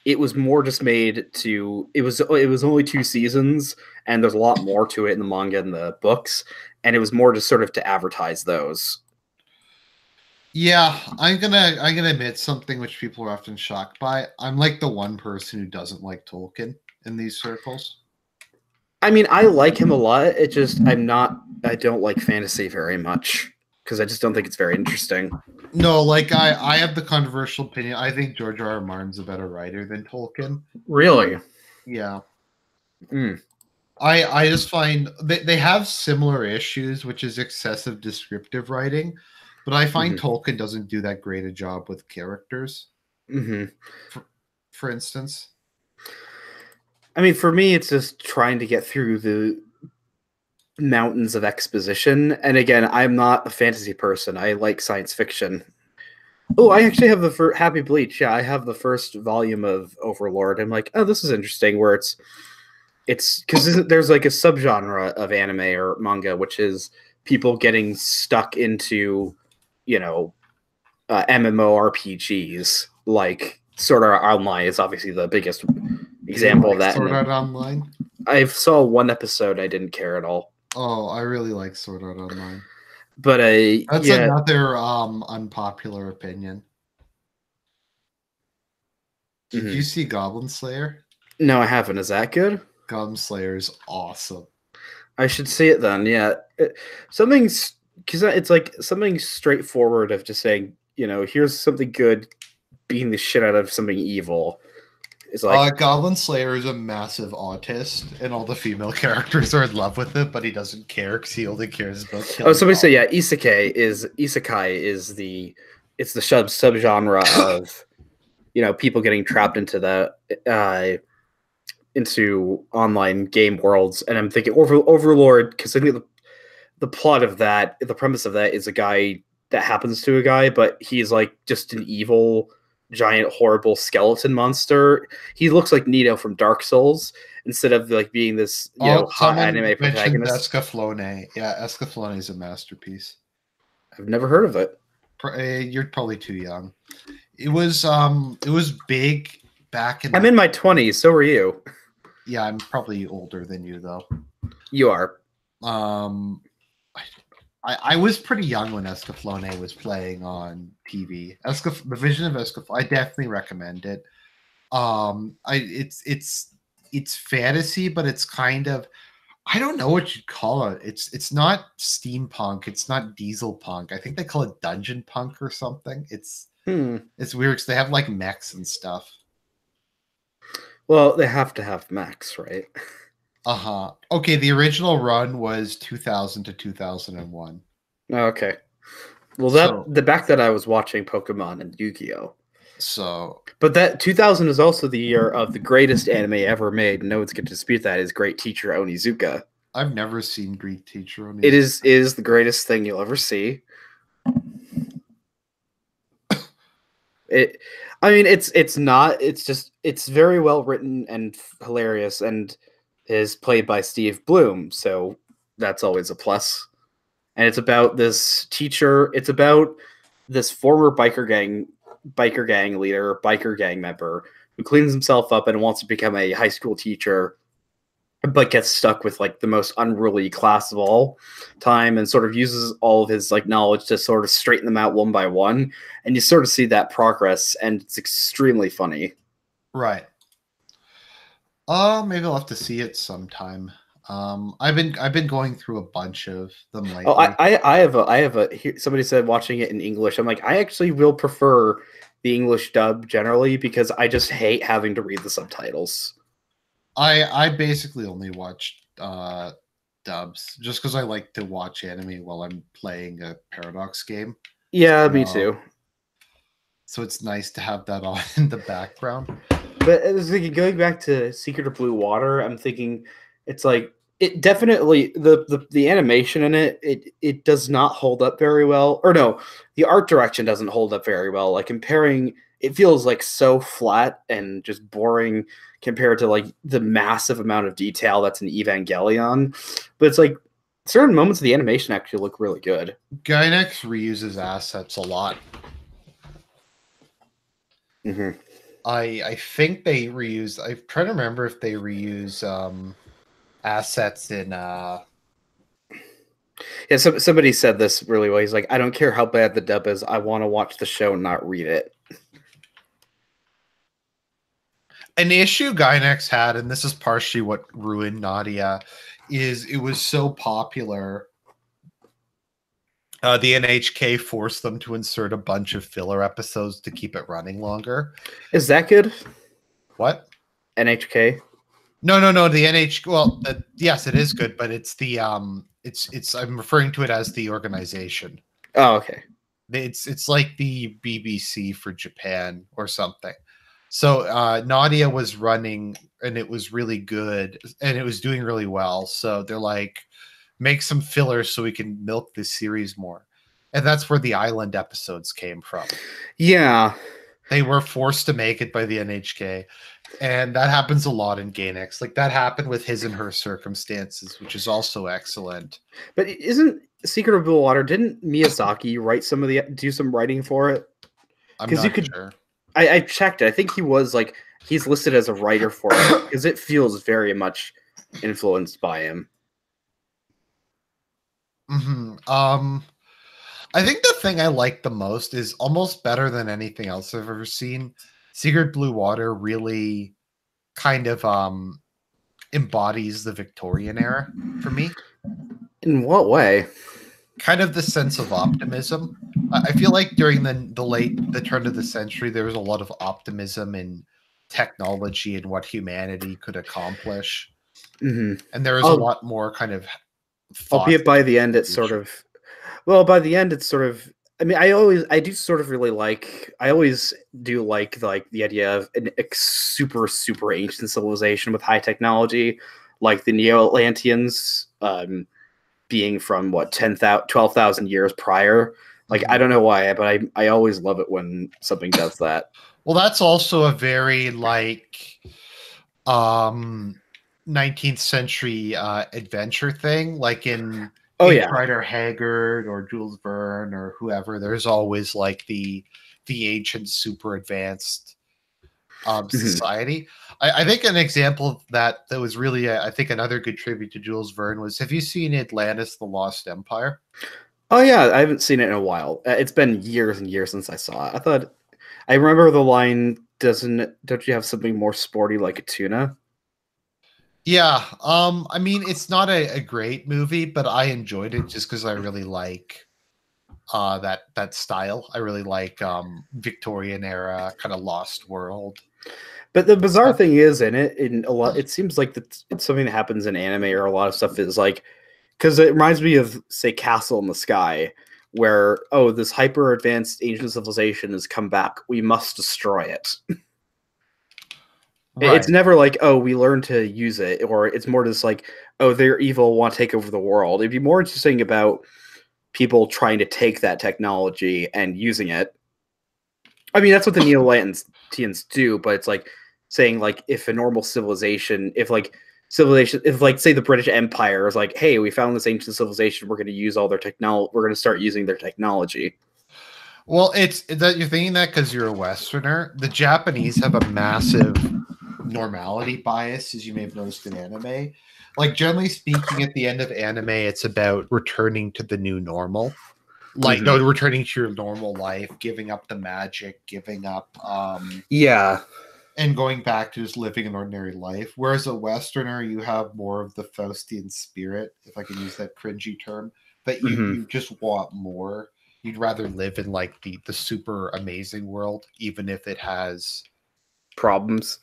it was more just made to it was only 2 seasons, and there's a lot more to it in the manga and the books, and it was more just sort of to advertise those. Yeah, I'm gonna admit something which people are often shocked by. I'm like the one person who doesn't like Tolkien in these circles. I mean, I like him a lot. It just I don't like fantasy very much because I just don't think it's very interesting. No, like I have the controversial opinion. I think George R. R. Martin's a better writer than Tolkien. Really? Yeah. Mm. I just find they have similar issues, which is excessive descriptive writing, but I find Tolkien doesn't do that great a job with characters. For instance. I mean, for me, it's just trying to get through the mountains of exposition. And again, I'm not a fantasy person. I like science fiction. Oh, I actually have the Happy Bleach. Yeah, I have the first volume of Overlord. I'm like, oh, this is interesting. Where it's because there's like a subgenre of anime or manga, which is people getting stuck into, MMORPGs. Like Sword Art Online is obviously the biggest example of that. Sword Art Online. I saw one episode. I didn't care at all. Oh, I really like Sword Art Online. But that's another unpopular opinion. Did you see Goblin Slayer? No, I haven't. Is that good? Goblin Slayer is awesome. I should see it then. Yeah, because it's like something straightforward of just saying, here's something good, beating the shit out of something evil. It's like Goblin Slayer is a massive autist, and all the female characters are in love with it, but he doesn't care because he only cares about killing. Oh, somebody say isekai is the subgenre of people getting trapped into the into online game worlds, and I'm thinking Overlord, because I think the plot of that, the premise of that is a guy that happens to a guy, but he's like just an evil, giant, horrible skeleton monster. He looks like Nito from Dark Souls instead of like being this hot anime protagonist. Escaflowne. Yeah, Escaflowne is a masterpiece. I've never heard of it. You're probably too young. It was big back in. I'm in my 20s. So are you. Yeah, I'm probably older than you though. You are. I was pretty young when Escaflowne was playing on TV. The Vision of Escaflowne, I definitely recommend it. It's fantasy, but it's kind of, I don't know what you'd call it. It's not steampunk. It's not diesel punk. I think they call it dungeon punk or something. It's weird because they have like mechs and stuff. Well, they have to have mechs, right? Okay, the original run was 2000 to 2001. Oh, okay. Well, the back that I was watching Pokemon and Yu-Gi-Oh. But that 2000 is also the year of the greatest anime ever made. No one's going to dispute that. Is Great Teacher Onizuka. I've never seen Great Teacher Onizuka. It is the greatest thing you'll ever see. It's very well written and hilarious, and is played by Steve Bloom, so that's always a plus. And it's about this teacher. It's about this former biker gang leader, biker gang member who cleans himself up and wants to become a high school teacher, but gets stuck with like the most unruly class of all time, and sort of uses all of his like knowledge to sort of straighten them out one by one. And you sort of see that progress, and it's extremely funny. Right. Maybe I'll have to see it sometime. I've been going through a bunch of them lately. Oh, I have somebody said watching it in English. I'm like, I actually will prefer the English dub generally because I just hate having to read the subtitles. I basically only watch dubs just because I like to watch anime while I'm playing a Paradox game. Yeah, me too. So it's nice to have that on in the background. But I was thinking, going back to Secret of Blue Water, I'm thinking it's like it definitely the animation in it does not hold up very well. Or no, the art direction doesn't hold up very well. Like comparing, it feels like so flat and just boring compared to like the massive amount of detail that's in Evangelion. But it's like certain moments of the animation actually look really good. Gainax reuses assets a lot. I think they reuse. I'm trying to remember if they reuse assets in. Yeah, somebody said this really well. He's like, I don't care how bad the dub is. I want to watch the show, not read it. An issue Gynex had, and this is partially what ruined Nadia, is it was so popular. The NHK forced them to insert a bunch of filler episodes to keep it running longer. Is that good? What? NHK? No. The NHK. Well, yes, it is good, but it's the it's. I'm referring to it as the organization. Oh, okay. It's like the BBC for Japan or something. So Nadia was running, and it was really good, and it was doing really well. So they're like, make some fillers so we can milk this series more. And that's where the island episodes came from. Yeah. They were forced to make it by the NHK. And that happens a lot in Gainax. Like that happened with His and Her Circumstances, which is also excellent. But isn't Secret of Blue Water, didn't Miyazaki write do some writing for it? I'm not sure. I checked it. I think he was like, he's listed as a writer for it because it feels very much influenced by him. Mm-hmm. I think the thing I like the most is almost better than anything else I've ever seen. Secret Blue Water really kind of embodies the Victorian era for me. In what way? Kind of the sense of optimism. I feel like during the turn of the century, there was a lot of optimism in technology and what humanity could accomplish. Mm-hmm. And there was a lot more kind of albeit by the end, it's sort of, well, by the end, it's sort of, I mean, I always do like the idea of a super, super ancient civilization with high technology, like the Neo-Atlanteans, being from what 12,000 years prior. Like, I don't know why, but I always love it when something does that. Well, that's also a very 19th century adventure thing, like in Rider Haggard or Jules Verne or whoever. There's always like the ancient super advanced society. I think an example of that was really I think another good tribute to Jules Verne was, have you seen Atlantis the Lost Empire? Oh yeah, I haven't seen it in a while. It's been years and years since I saw it. I remember the line, don't you have something more sporty like a tuna? Yeah, I mean, it's not a great movie, but I enjoyed it just because I really like that style. I really like Victorian era kind of Lost World. But the bizarre thing is, it seems like it's something that happens in anime or a lot of stuff is like, because it reminds me of, say, Castle in the Sky, where, oh, this hyper advanced ancient civilization has come back, we must destroy it. Right. It's never like, oh, we learned to use it, or it's more just like, oh, they're evil, want to take over the world. It'd be more interesting about people trying to take that technology and using it. I mean, that's what the Neo-Atlanteans do, but it's like saying, like, if a normal civilization, if say the British Empire is like, hey, we found this ancient civilization, we're going to use all their technology, we're going to start using their technology. Well, it's that you're thinking that because you're a Westerner. The Japanese have a massive normality bias, as you may have noticed in anime. Like, generally speaking, at the end of anime, it's about returning to the new normal. Like, no, returning to your normal life, giving up the magic, giving up and going back to just living an ordinary life. Whereas a Westerner, you have more of the Faustian spirit, if I can use that cringy term, that you just want more. You'd rather live in like the super amazing world, even if it has problems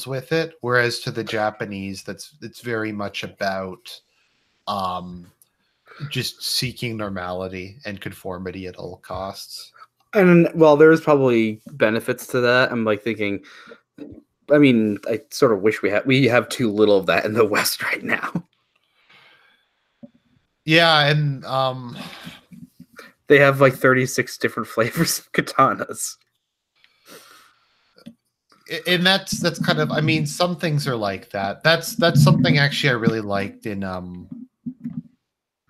with it. Whereas to the Japanese, it's very much about just seeking normality and conformity at all costs. And well, there's probably benefits to that. I'm like thinking, I mean, I sort of wish we have too little of that in the West right now. Yeah, and they have like 36 different flavors of katanas. And that's kind of, I mean, some things are like that. That's something actually I really liked in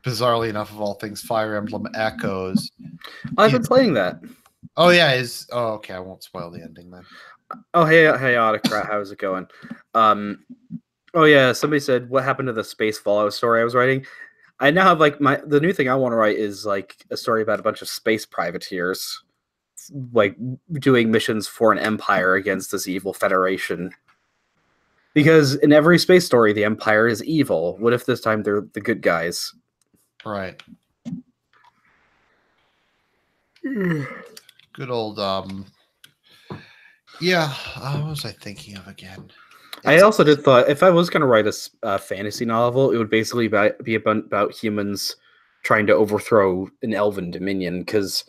bizarrely enough, of all things, Fire Emblem Echoes. I've been playing that. Oh yeah, okay, I won't spoil the ending then. Oh, hey, Autocrat, how's it going? Um, oh yeah, somebody said what happened to the space Fallout story I was writing. I now have like the new thing I want to write is like a story about a bunch of space privateers, like doing missions for an empire against this evil Federation. Because in every space story, the Empire is evil. What if this time they're the good guys? Right. Good old yeah, what was I thinking of again? I also did thought if I was going to write a fantasy novel, it would basically be about humans trying to overthrow an elven dominion, because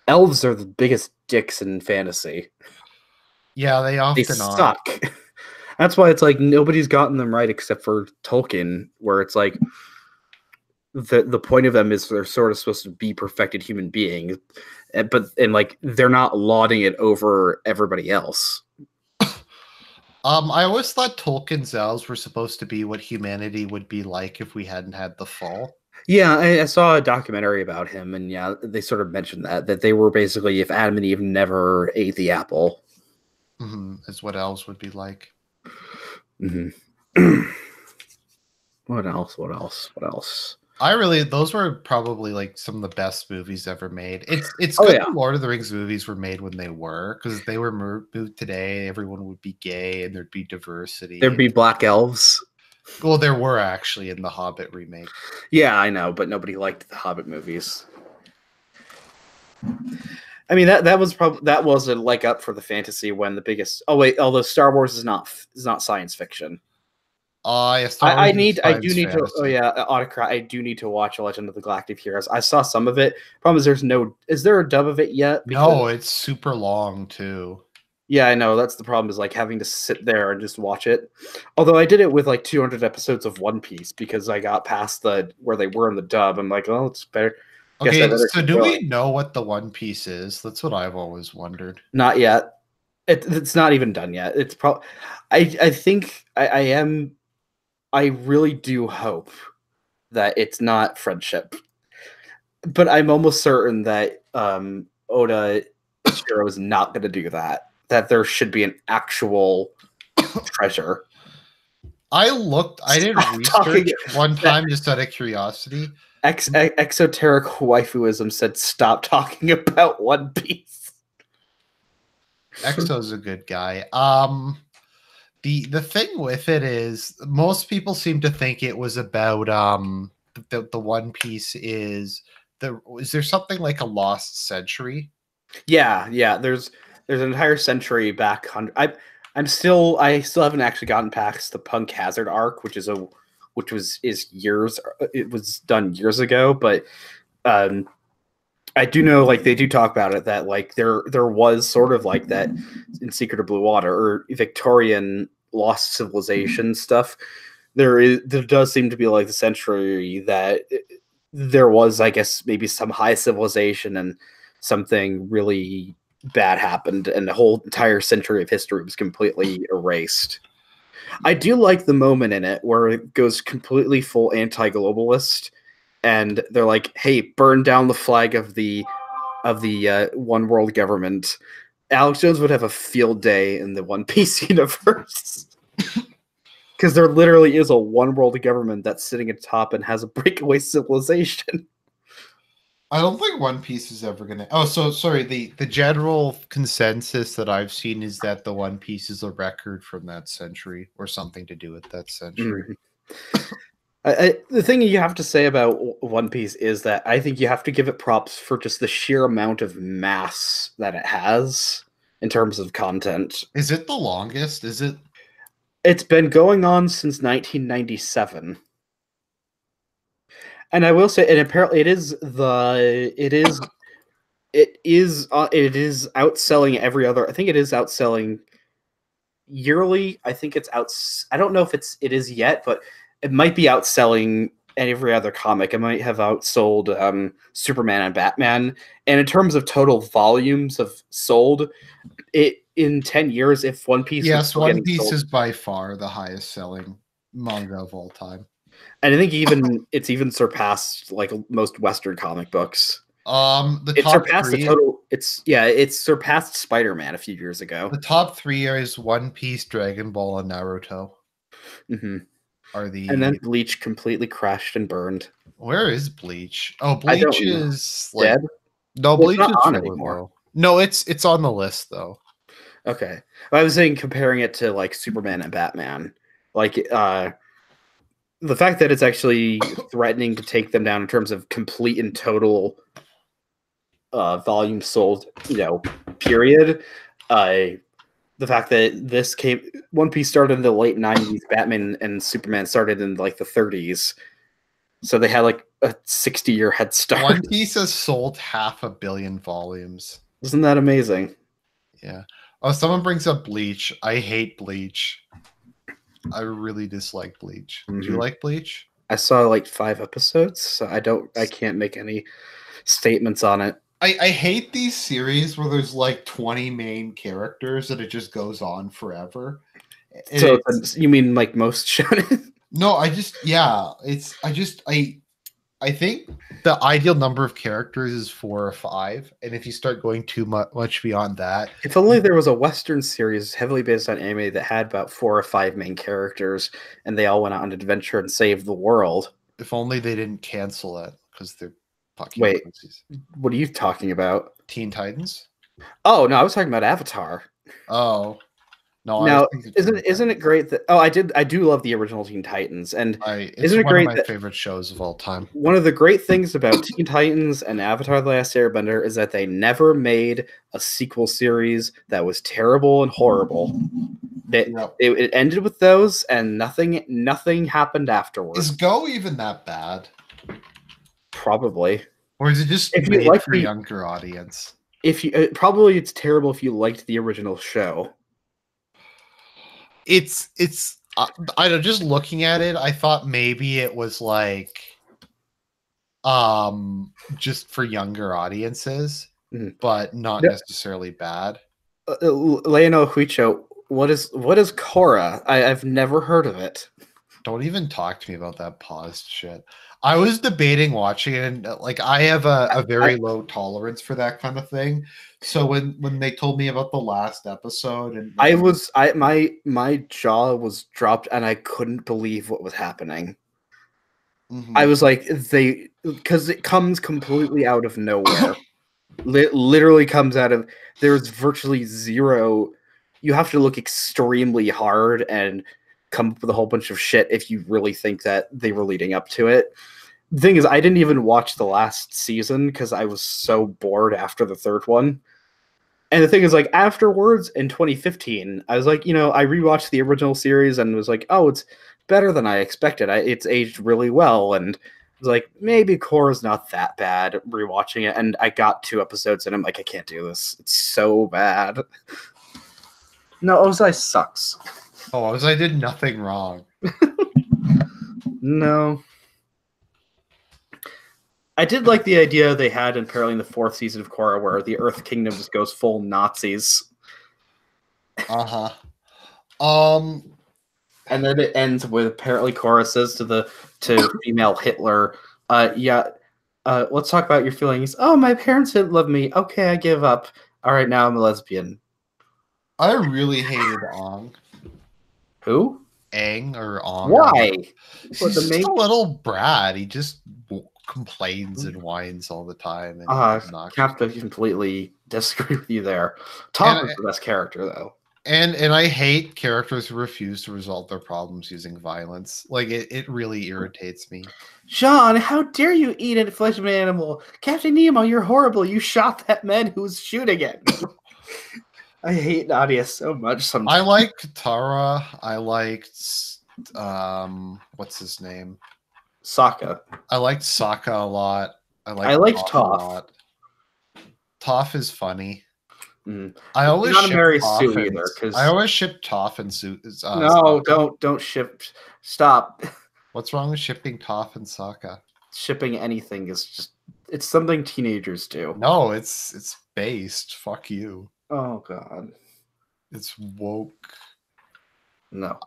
elves are the biggest dicks in fantasy. Yeah, they often suck. That's why it's like nobody's gotten them right except for Tolkien, where it's like the point of them is they're sort of supposed to be perfected human beings, but like they're not lauding it over everybody else. I always thought Tolkien's elves were supposed to be what humanity would be like if we hadn't had the fall. Yeah, I saw a documentary about him, and yeah, they sort of mentioned that they were basically if Adam and Eve never ate the apple. Is what elves would be like. What else? Those were probably like some of the best movies ever made. It's good the Lord of the Rings movies were made when they were, because they were moved today, everyone would be gay and there'd be diversity. There'd be black elves. Well, there were actually in the Hobbit remake. Yeah, I know, but nobody liked the Hobbit movies. I mean that was a leg up for the fantasy when the biggest. Oh wait, although Star Wars is not science fiction. Yes, I do need to. Oh yeah, Autocrat. I do need to watch Legend of the Galactic Heroes. I saw some of it. Problem is, is there a dub of it yet? No, it's super long too. Yeah, I know. That's the problem, is like having to sit there and just watch it. Although I did it with like 200 episodes of One Piece because I got past where they were in the dub. I'm like, oh, it's better. Okay, so do we know what the One Piece is? That's what I've always wondered. Not yet. It's not even done yet. It's probably. I think I am. I really do hope that it's not friendship, but I'm almost certain that Oda Ichiro is not going to do that. That there should be an actual treasure. I did research one time just out of curiosity. Exoteric waifuism said, "Stop talking about One Piece." Exo's a good guy. The thing with it is most people seem to think it was about the One Piece is there something like a lost century? Yeah. There's an entire century back. I still haven't actually gotten past the Punk Hazard arc, which was years. It was done years ago, but I do know, like, they do talk about it, that like there was sort of like that in Secret of Blue Water or Victorian lost civilization stuff. There does seem to be like the century that there was, I guess, maybe some high civilization and something really bad happened and the whole entire century of history was completely erased. I do like the moment in it where it goes completely full anti-globalist and they're like, hey, burn down the flag of the one world government. Alex Jones would have a field day in the One Piece universe. Because there literally is a one world government that's sitting at top and has a breakaway civilization. I don't think One Piece is ever going to... Oh, so sorry. The general consensus that I've seen is that the One Piece is a record from that century or something to do with that century. The thing you have to say about One Piece is that I think you have to give it props for just the sheer amount of mass that it has in terms of content. Is it the longest? Is it? It's been going on since 1997. And I will say, and apparently it is outselling every other. I think it is outselling yearly. I think it's out. I don't know if it is yet, but it might be outselling every other comic. It might have outsold Superman and Batman. And in terms of total volumes of sold, it in 10 years, if One Piece, yes, One Piece is by far the highest selling manga of all time. And I think it's even surpassed like most Western comic books. The It top surpassed three. It surpassed Spider-Man a few years ago. The top three is One Piece, Dragon Ball, and Naruto. Mm-hmm. Are the And then Bleach completely crashed and burned. Where is Bleach? Oh, I Bleach don't know. is like Dead? no, Well, it's Bleach not is on filler anymore. though. No, it's on the list though. Okay. I was saying comparing it to like Superman and Batman. Like the fact that it's actually threatening to take them down in terms of complete and total volume sold, period. The fact that One Piece started in the late 90s, Batman and Superman started in like the 30s. So they had like a 60-year head start. One Piece has sold 500 million volumes. Isn't that amazing? Yeah. Oh, someone brings up Bleach. I hate Bleach. I really dislike Bleach. Do you like Bleach? I saw like 5 episodes, so I can't make any statements on it. I hate these series where there's like 20 main characters and it just goes on forever. So you mean like most shonen? No, I think the ideal number of characters is 4 or 5, and if you start going too much beyond that, if only there was a Western series heavily based on anime that had about 4 or 5 main characters, and they all went out on an adventure and saved the world. If only they didn't cancel it because they're fucking. Wait, what are you talking about? Teen Titans? Oh no, I was talking about Avatar. Oh. No, now isn't it great that I do love the original Teen Titans, and isn't it great one of my favorite shows of all time? One of the great things about Teen Titans and Avatar: The Last Airbender is that they never made a sequel series that was terrible and horrible. It ended with those, and nothing happened afterwards. Is Go even that bad? Probably. Or is it just made for a younger audience? Probably it's terrible if you liked the original show. It's I don't, just looking at it, I thought maybe it was like just for younger audiences, but not necessarily bad. Leonel Huicho, what is Korra? I've never heard of it. Don't even talk to me about that paused shit. I was debating watching it, and like I have a very low tolerance for that kind of thing. So when they told me about the last episode, and my jaw was dropped, and I couldn't believe what was happening. Mm-hmm. I was like, because it comes completely out of nowhere. Literally comes out of, there's virtually zero. You have to look extremely hard and come up with a whole bunch of shit if you really think that they were leading up to it. The thing is, I didn't even watch the last season because I was so bored after the third one. And the thing is, like, afterwards in 2015, I was like, I rewatched the original series and was like, oh, it's better than I expected. It's aged really well. And I was like, maybe Korra's not that bad rewatching it. And I got 2 episodes and I'm like, I can't do this. It's so bad. No, Ozai sucks. Oh, I did nothing wrong. No. I did like the idea they had in apparently in the 4th season of Korra where the Earth Kingdom just goes full Nazis. Uh-huh. And then it ends with apparently Korra says to female Hitler, let's talk about your feelings. Oh, my parents didn't love me. Okay, I give up. All right, now I'm a lesbian. I really hated Aang. Who? Aang or Aang. Why? He's just a little brat. He just complains and whines all the time. I have to completely disagree with you there. Tom is the best character, though. And I hate characters who refuse to resolve their problems using violence. Like, it really irritates me. John, how dare you eat a flesh of an animal? Captain Nemo, you're horrible. You shot that man who was shooting it. I hate Nadia so much sometimes. I like Katara. I liked what's his name? Sokka. I liked Sokka a lot. I liked Toph. A lot. Toph is funny. I always not marry Sue either because I always ship Toph and Sue. No, don't ship. Stop. What's wrong with shipping Toph and Sokka? Shipping anything is just it's something teenagers do. No, it's based. Fuck you. Oh god. It's woke. No.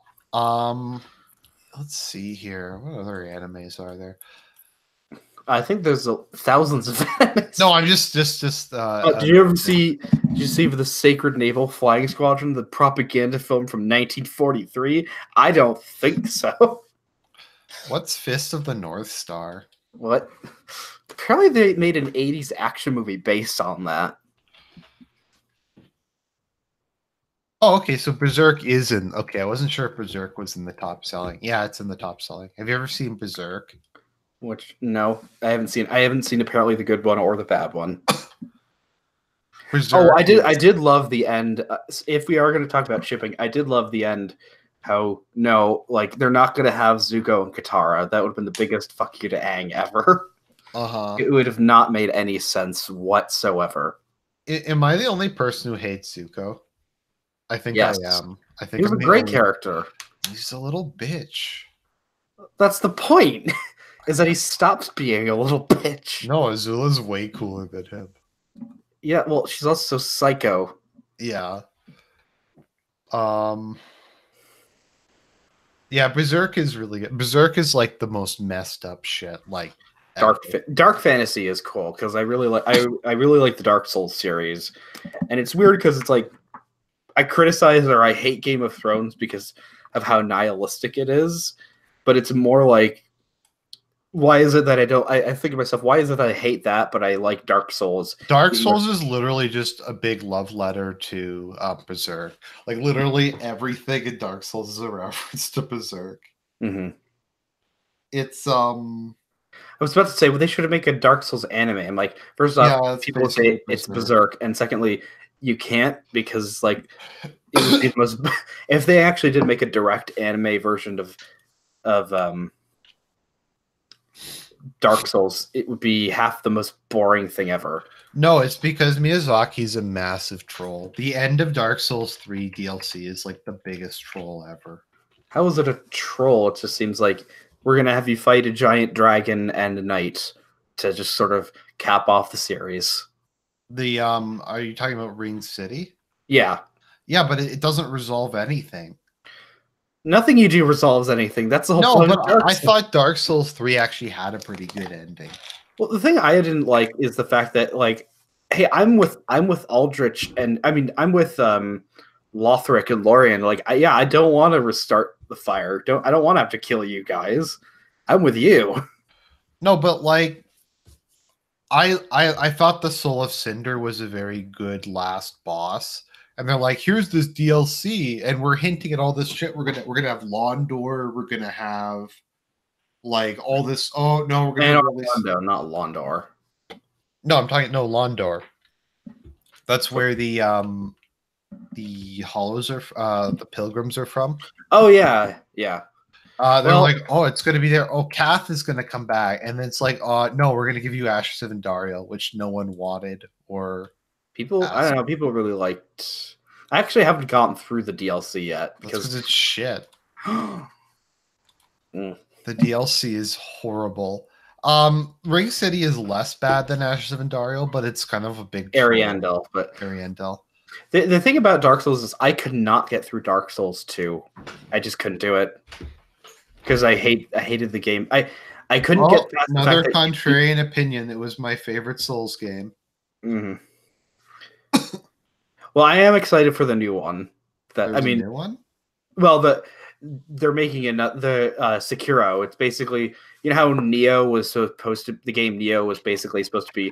Let's see here. What other animes are there? I think there's thousands of animes. No, I'm just. Did you ever see? Did you see the Sacred Naval Flying Squadron, the propaganda film from 1943? I don't think so. What's Fist of the North Star? What? Apparently, they made an 80s action movie based on that. Oh, okay. So Berserk is in. Okay, I wasn't sure if Berserk was in the top selling. Yeah, it's in the top selling. Have you ever seen Berserk? Which no, I haven't seen. I haven't seen apparently the good one or the bad one. Berserk I did love the end. If we are going to talk about shipping, I did love the end. How no, like they're not going to have Zuko and Katara. That would have been the biggest fuck you to Aang ever. It would have not made any sense whatsoever. Am I the only person who hates Zuko? I think yes. I am. I think he was a great character. He's a little bitch. That's the point. Is that he stops being a little bitch. No, Azula's way cooler than him. Yeah, well, she's also psycho. Yeah. Yeah, Berserk is really good. Berserk is like the most messed up shit. Like dark fantasy is cool because I really like I really like the Dark Souls series, and it's weird because it's like I criticize or I hate Game of Thrones because of how nihilistic it is, but it's more like why is it that I think to myself, why is it that I hate that, but I like Dark Souls? Dark Souls is literally just a big love letter to Berserk. Like, literally everything in Dark Souls is a reference to Berserk. Mm-hmm. It's, I was about to say, well, they should make a Dark Souls anime. I'm like, first off, people say it's Berserk, and secondly, you can't because, like, it would be the most... if they actually did make a direct anime version of Dark Souls, it would be half the most boring thing ever. No, it's because Miyazaki's a massive troll. The end of Dark Souls 3 DLC is like the biggest troll ever. How is it a troll? It just seems like we're going to have you fight a giant dragon and a knight to just sort of cap off the series. Are you talking about Ring City? Yeah. Yeah, but it doesn't resolve anything. Nothing you do resolves anything. That's the whole point. But I thought Dark Souls 3 actually had a pretty good ending. Well, the thing I didn't like is the fact that, like, hey, I'm with Aldrich, and I mean I'm with Lothric and Lorien. Like, I don't want to restart the fire. I don't want to have to kill you guys. I'm with you. No, but like, I thought the Soul of Cinder was a very good last boss. And they're like, here's this DLC, and we're hinting at all this shit. We're gonna have Londor. We're gonna have like all this. Oh no, we're gonna Londo, not Londor. No, I'm talking Londor. That's where the hollows are. The pilgrims are from. Oh yeah, yeah. They're like, oh, it's gonna be there. Oh, Kath is gonna come back, and then it's like, no, we're gonna give you Ashes of Indario, which no one wanted or. People, I don't know. People really liked. I actually haven't gotten through the DLC yet because it's shit. The DLC is horrible. Ring City is less bad than Ashes of Indario, but it's kind of a big Ariandel. But Ariandel. The thing about Dark Souls is I could not get through Dark Souls 2. I just couldn't do it because I hated the game. I couldn't get past another contrarian opinion. It was my favorite Souls game. Mm-hmm. Well, I am excited for the new one. A new one? Well, they're making the Sekiro. It's basically, you know how Neo was supposed to. The game Neo was basically supposed to be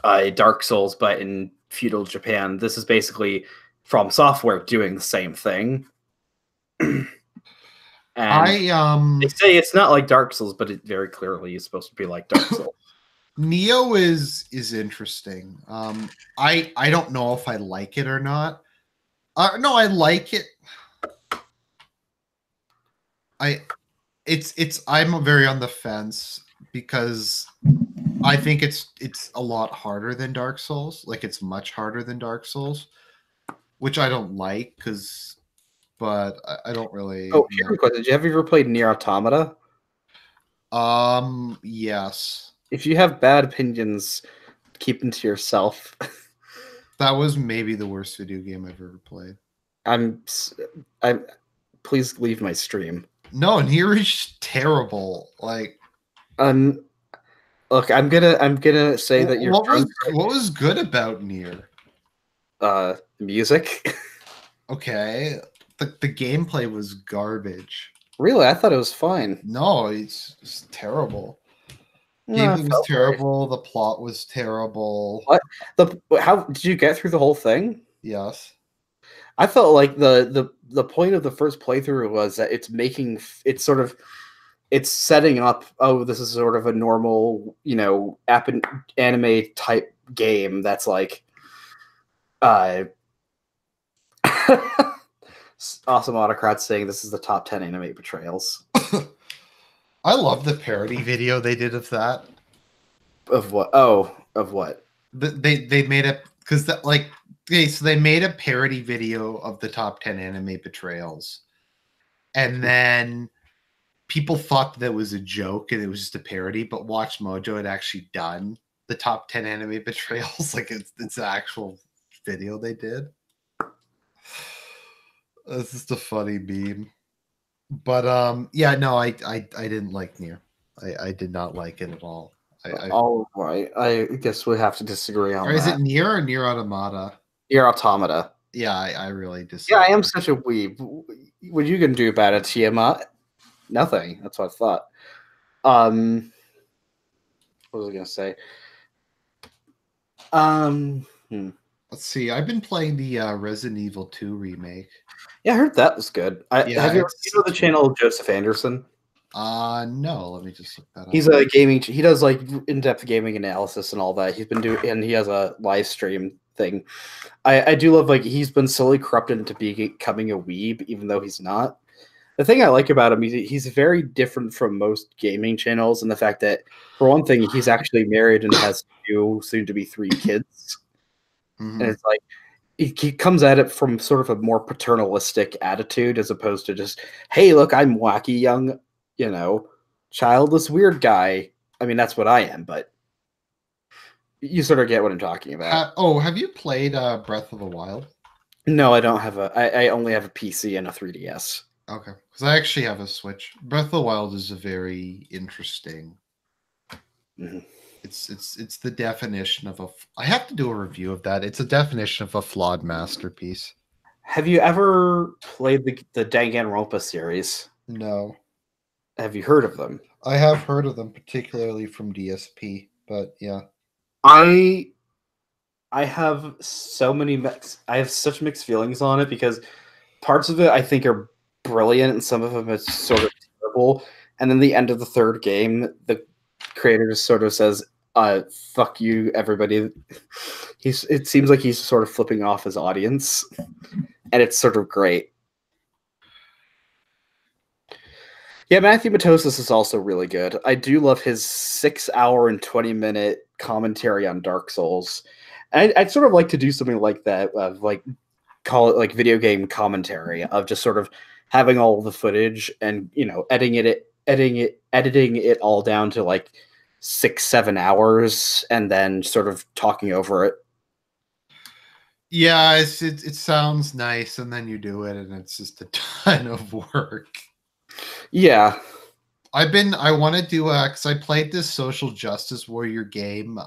Dark Souls, but in feudal Japan. This is basically From Software doing the same thing. And they say it's not like Dark Souls, but it very clearly is supposed to be like Dark Souls. Neo is interesting. I don't know if I like it or not. No, I like it. I'm very on the fence because I think it's a lot harder than Dark Souls. Like, it's much harder than Dark Souls, which I don't like but I don't really. Oh, here's a question. Have you ever played Nier Automata? Yes. If you have bad opinions, keep them to yourself. That was maybe the worst video game I've ever played. Please leave my stream. No, Nier is terrible. Like, look, I'm gonna say that you're what was good about Nier? Music. Okay, the gameplay was garbage. Really, I thought it was fine. No, it's terrible. No, Gameplay was terrible. The plot was terrible. What how did you get through the whole thing? Yes. I felt like the point of the first playthrough was that it's setting up, oh, this is sort of a normal, anime type game that's like awesome autocrat saying this is the top 10 anime betrayals. I love the parody video they did of that. Of what? Oh, of what? They made it because that like okay, so they made a parody video of the top 10 anime betrayals, and then people thought that was a joke and it was just a parody. But Watch Mojo had actually done the top 10 anime betrayals, like it's an actual video they did. It's just a funny meme. But yeah, no, I didn't like Nier. I did not like it at all. All right, I guess we have to disagree on that. Is it Nier or Nier Automata? Nier Automata. Yeah, I really disagree. Yeah, I am such a weeb. What are you gonna do about it, Tiamat? Nothing. That's what I thought. What was I gonna say? Let's see. I've been playing the Resident Evil 2 remake. Yeah, I heard that was good. Have you ever seen the channel of Joseph Anderson? No. Let me just look that up. He's a gaming. He does like in-depth gaming analysis and all that. He's been doing, and he has a live stream thing. I do love, like, he's been slowly corrupted into becoming a weeb, even though he's not. The thing I like about him, he's very different from most gaming channels in the fact that, for one thing, he's actually married and has 2, soon to be 3 kids. Mm-hmm. And it's like, he comes at it from sort of a more paternalistic attitude as opposed to just, hey, look, I'm wacky young, childless weird guy. I mean, that's what I am, but you sort of get what I'm talking about. Have you played Breath of the Wild? No, I don't have I only have a PC and a 3DS. Okay, because I actually have a Switch. Breath of the Wild is a very interesting. Mm-hmm. It's the definition of I have to do a review of that. It's a definition of a flawed masterpiece. Have you ever played the Danganronpa series? No. Have you heard of them? I have heard of them, particularly from DSP, but yeah. I have I have such mixed feelings on it because parts of it I think are brilliant and some of them is sort of terrible. And then the end of the third game, the creator just sort of says, fuck you, everybody. It seems like he's sort of flipping off his audience. And it's sort of great. Yeah, Matthew Matosis is also really good. I do love his 6 hour and 20-minute commentary on Dark Souls. And I'd sort of like to do something like that, of like call it like video game commentary, of just sort of having all the footage and editing it all down to like 6-7 hours and then sort of talking over it. Yeah, it sounds nice, and then you do it, and it's just a ton of work. Yeah, I want to do because I played this social justice warrior game,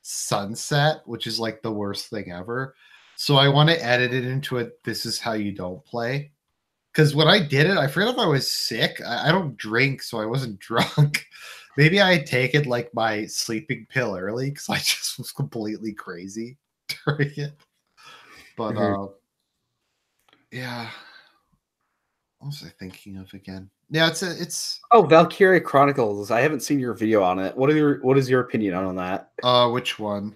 Sunset, which is like the worst thing ever. So I want to edit it into a "this is how you don't play." Because when I did it, I forget if I was sick. I don't drink, so I wasn't drunk. Maybe I had taken like my sleeping pill early because I just was completely crazy during it. But yeah, what was I thinking of again? Yeah, it's Valkyria Chronicles. I haven't seen your video on it. What is your opinion on that? Which one?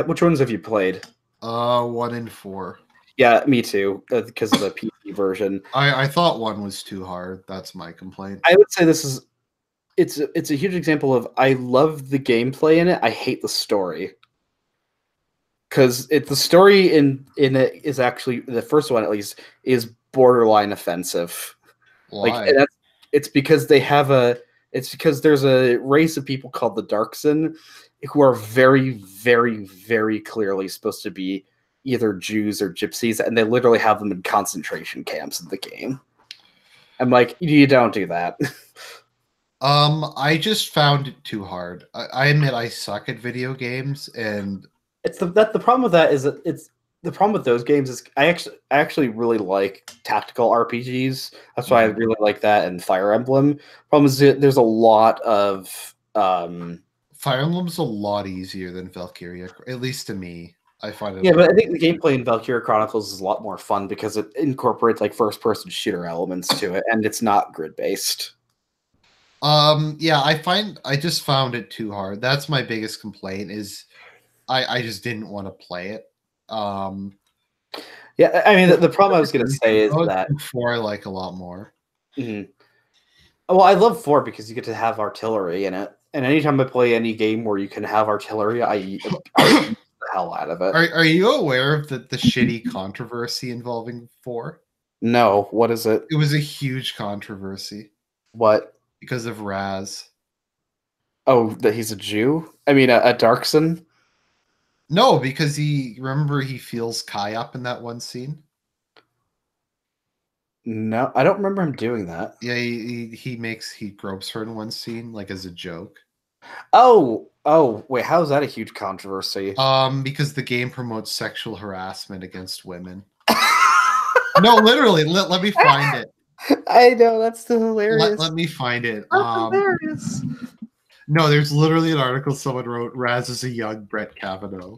Which ones have you played? 1 and 4. Yeah, me too, because of the PC version. I thought 1 was too hard. That's my complaint. I would say it's a huge example of I love the gameplay in it. I hate the story. Because the story in it is actually, the first one at least, is borderline offensive. Why? Like it's because there's a race of people called the Darkson who are very, very, very clearly supposed to be either Jews or gypsies, and they literally have them in concentration camps in the game. I'm like, you don't do that. I just found it too hard. I admit I suck at video games, and It's the problem with that is that it's the problem with those games is I actually really like tactical RPGs. That's why I really like that and Fire Emblem. Problem is that there's a lot of Fire Emblem's a lot easier than Valkyria, at least to me. I find it. Yeah, but I think the gameplay in Valkyria Chronicles is a lot more fun because it incorporates like first-person shooter elements to it, and it's not grid-based. Yeah, I just found it too hard. That's my biggest complaint is I just didn't want to play it. Yeah, I mean the problem I was going to say is that 4 I like a lot more. Mm-hmm. Well, I love 4 because you get to have artillery in it, and anytime I play any game where you can have artillery, I use the hell out of it. Are you aware of the shitty controversy involving 4? No, what is it? It was a huge controversy. What? Because of Raz. Oh, that he's a Jew? I mean, a Darkson? No, because he feels Kai up in that one scene. No, I don't remember him doing that. Yeah, he gropes her in one scene, like as a joke. Oh, wait, how is that a huge controversy? Because the game promotes sexual harassment against women. No, literally, let me find it. I know, that's still hilarious. Let me find it. That's hilarious. No, there's literally an article someone wrote, Raz is a young Brett Kavanaugh.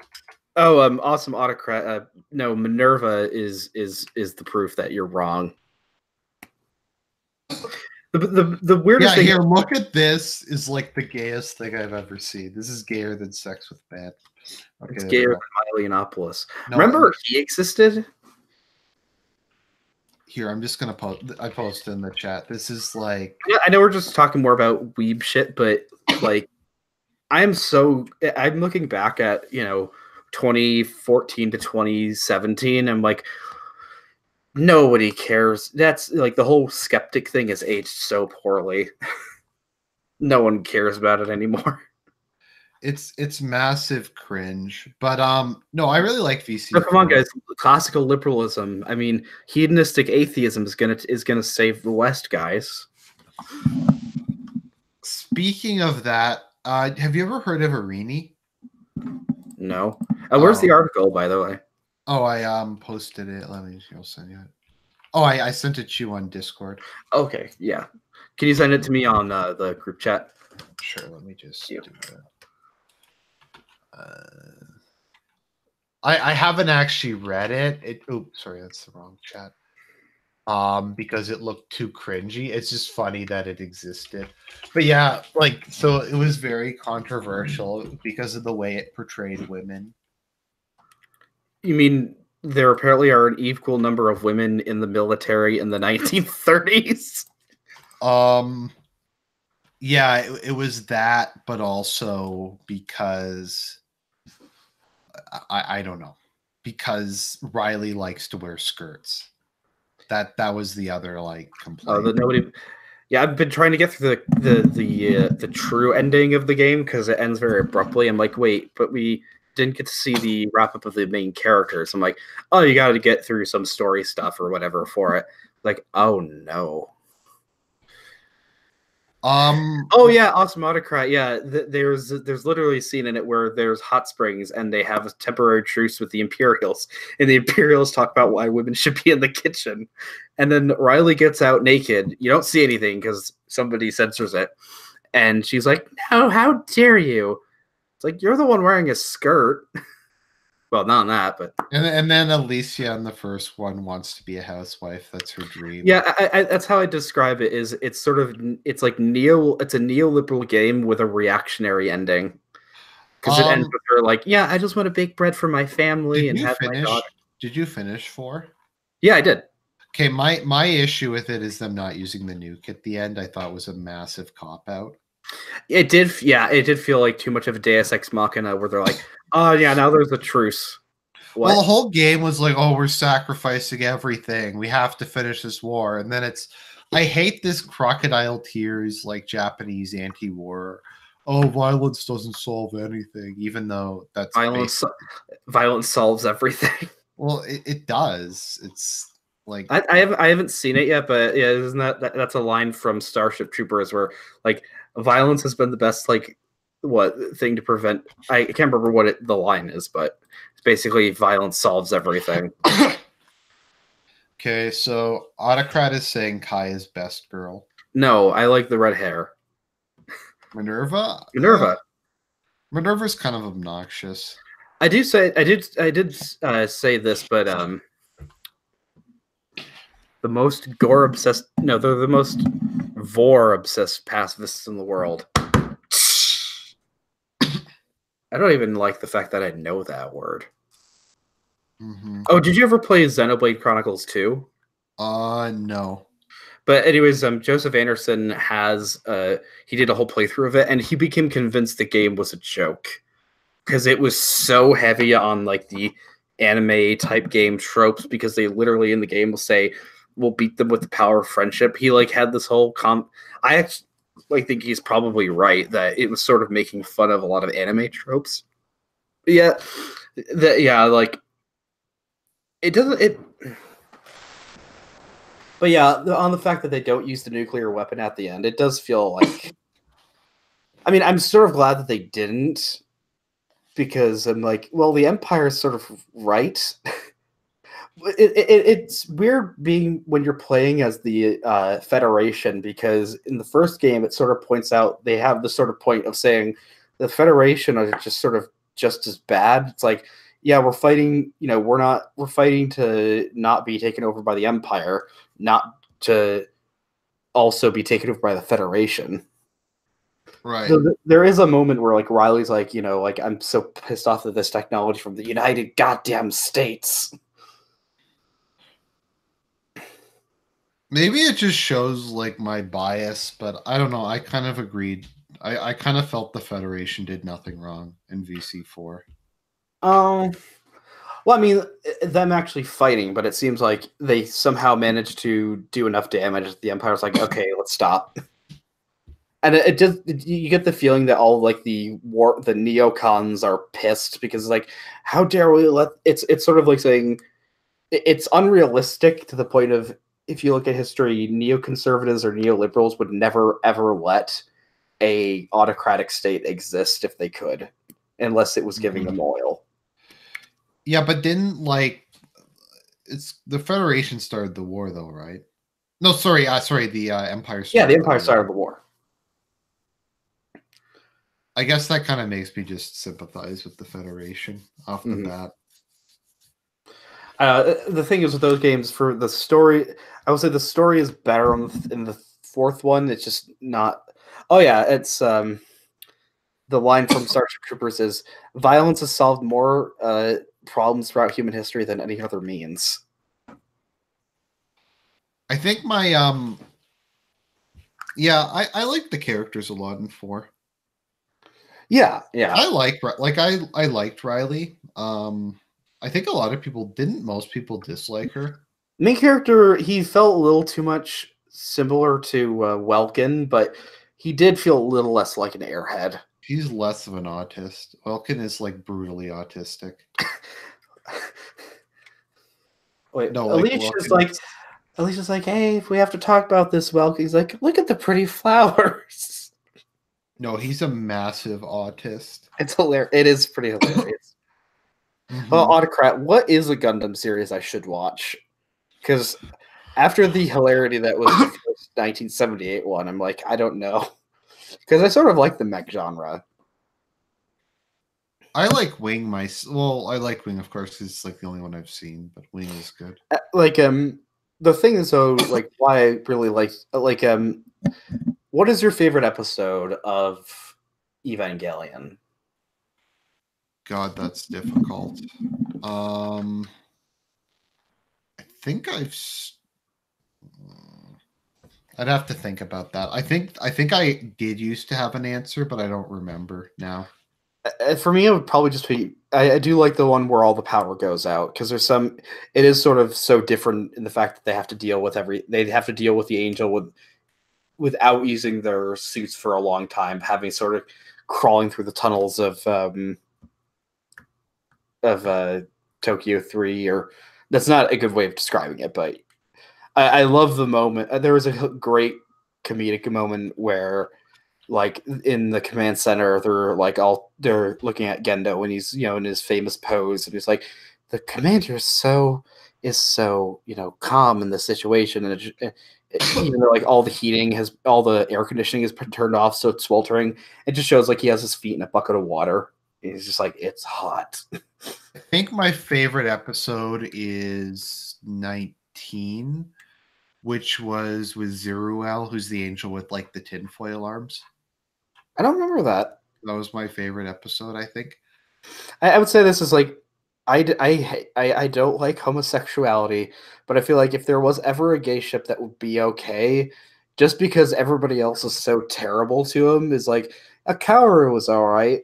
Oh, awesome autocrat. No, Minerva is the proof that you're wrong. The weirdest thing. Here, look at this. Is like the gayest thing I've ever seen. This is gayer than sex with man. Okay, it's gayer than Mylianopolis. No, remember he existed? Here, I'm just gonna post. I posted in the chat. This is like. Yeah, I know we're just talking more about weeb shit, but like, I'm looking back at 2014 to 2017. I'm like, nobody cares. That's like the whole skeptic thing has aged so poorly. No one cares about it anymore. It's massive cringe, but no, I really like VC. Oh, come on, guys! Classical liberalism. I mean, hedonistic atheism is gonna save the West, guys. Speaking of that, have you ever heard of Arini? No. Where's the article, by the way? Oh, I posted it. Let me send you it. Oh, I sent it to you on Discord. Okay, yeah. Can you send it to me on the group chat? Sure. Let me just do that. I haven't actually read it. Oops, sorry, that's the wrong chat. Because it looked too cringy. It's just funny that it existed. But yeah, so it was very controversial because of the way it portrayed women. You mean there apparently are an equal number of women in the military in the 1930s? Yeah, it was that, but also because I don't know, because Riley likes to wear skirts. That was the other complaint. Yeah, I've been trying to get through the true ending of the game because it ends very abruptly. I'm like, wait, but we didn't get to see the wrap up of the main characters. I'm like, oh, you got to get through some story stuff or whatever for it. Like, oh no. Oh yeah, awesome autocrat. Yeah, there's literally a scene in it where there's hot springs and they have a temporary truce with the Imperials, and the Imperials talk about why women should be in the kitchen, and then Riley gets out naked. You don't see anything because somebody censors it, and she's like, "No, how dare you?" It's like, you're the one wearing a skirt. Well, not on that, but and then Alicia in the first one wants to be a housewife. That's her dream. Yeah, I that's how I describe it. It's a neoliberal game with a reactionary ending. Because it ends with her like, yeah, I just want to bake bread for my family and have my daughter. Did you finish 4? Yeah, I did. Okay, my issue with it is them not using the nuke at the end. I thought was a massive cop out. It did feel like too much of a Deus Ex Machina where they're like, oh yeah, now there's a truce. What? Well, the whole game was like, oh, we're sacrificing everything. We have to finish this war. And then I hate this crocodile tears, Japanese anti-war. Oh, violence doesn't solve anything, even though that's violence solves everything. Well, it does. It's Like I haven't seen it yet, but yeah, isn't that's a line from Starship Troopers where like violence has been the best like what thing to prevent. I can't remember what the line is, but it's basically violence solves everything. okay, so Autocrat is saying Kai is best girl. No, I like the red hair. Minerva? Minerva. Minerva's kind of obnoxious. I did say this, but the most gore obsessed. No, they're the most vor obsessed pacifists in the world. I don't even like the fact that I know that word. Mm-hmm. Oh, did you ever play Xenoblade Chronicles 2? No. But anyways, Joseph Anderson has he did a whole playthrough of it, and he became convinced the game was a joke because it was so heavy on like the anime type game tropes. Because they literally in the game will say, "We'll beat them with the power of friendship." He like had this whole I actually think he's probably right that it was sort of making fun of a lot of anime tropes. Yeah, like it doesn't it. But yeah, on the fact that they don't use the nuclear weapon at the end, it does feel like. I mean, I'm sort of glad that they didn't, because I'm like, well, the Empire is sort of right. It's weird being when you're playing as the Federation, because in the first game, it sort of points out they have the sort of point of saying the Federation are just sort of just as bad. It's like, yeah, we're fighting. We're fighting to not be taken over by the Empire, not to also be taken over by the Federation. Right. So there is a moment where like Riley's like, like I'm so pissed off at this technology from the United Goddamn States. Maybe it just shows like my bias, but I don't know. I kind of agreed. I kind of felt the Federation did nothing wrong in VC4. Well, I mean, them actually fighting, but it seems like they somehow managed to do enough damage that the Empire's like, okay, let's stop. And it just, you get the feeling that all like the neocons are pissed because like, how dare we let it's sort of like saying it's unrealistic to the point of, if you look at history, neoconservatives or neoliberals would never ever let a autocratic state exist if they could, unless it was giving them oil. Yeah, but didn't like it's the Federation started the war though, right? No, sorry, the Empire started. Yeah, the Empire started the war. I guess that kind of makes me just sympathize with the Federation off the bat. The thing is with those games, for the story, I would say the story is better in the fourth one. It's just not. Oh yeah, it's the line from Starship Troopers is violence has solved more problems throughout human history than any other means. I think my I like the characters a lot in 4. Yeah. I liked Riley. I think a lot of people didn't. Most people dislike her. Main character, he felt a little too much similar to Welkin, but he did feel a little less like an airhead. He's less of an autist. Welkin is like brutally autistic. Wait, no, Alicia's like, hey, if we have to talk about this, Welkin, he's like, look at the pretty flowers. No, he's a massive autist. It's hilarious. It is pretty hilarious. Well, Autocrat, what is a Gundam series I should watch? Because after the hilarity that was the first 1978 one, I'm like, I don't know. Because I sort of like the mech genre. I like Wing. I like Wing, of course, because it's like the only one I've seen. But Wing is good. The thing is, though, like why I really like, what is your favorite episode of Evangelion? God, that's difficult. I think I'd have to think about that. I think I did used to have an answer, but I don't remember now. For me, it would probably just be, I do like the one where all the power goes out, because it is sort of so different in the fact that they have to deal with the angel without using their suits for a long time, having sort of crawling through the tunnels of Tokyo 3, or that's not a good way of describing it, but I love the moment. There was a great comedic moment where, like, in the command center, they're looking at Gendo, and he's, in his famous pose, and he's like, the commander is so calm in the situation, and even though, like, all the air conditioning is turned off, so it's sweltering, it just shows like he has his feet in a bucket of water. He's just like, it's hot. I think my favorite episode is 19, which was with Zeruel, who's the angel with like the tinfoil arms. I don't remember that. That was my favorite episode, I think. I would say this is like, I don't like homosexuality, but I feel like if there was ever a gay ship that would be okay, just because everybody else is so terrible to him, is like, a Kaoru was all right.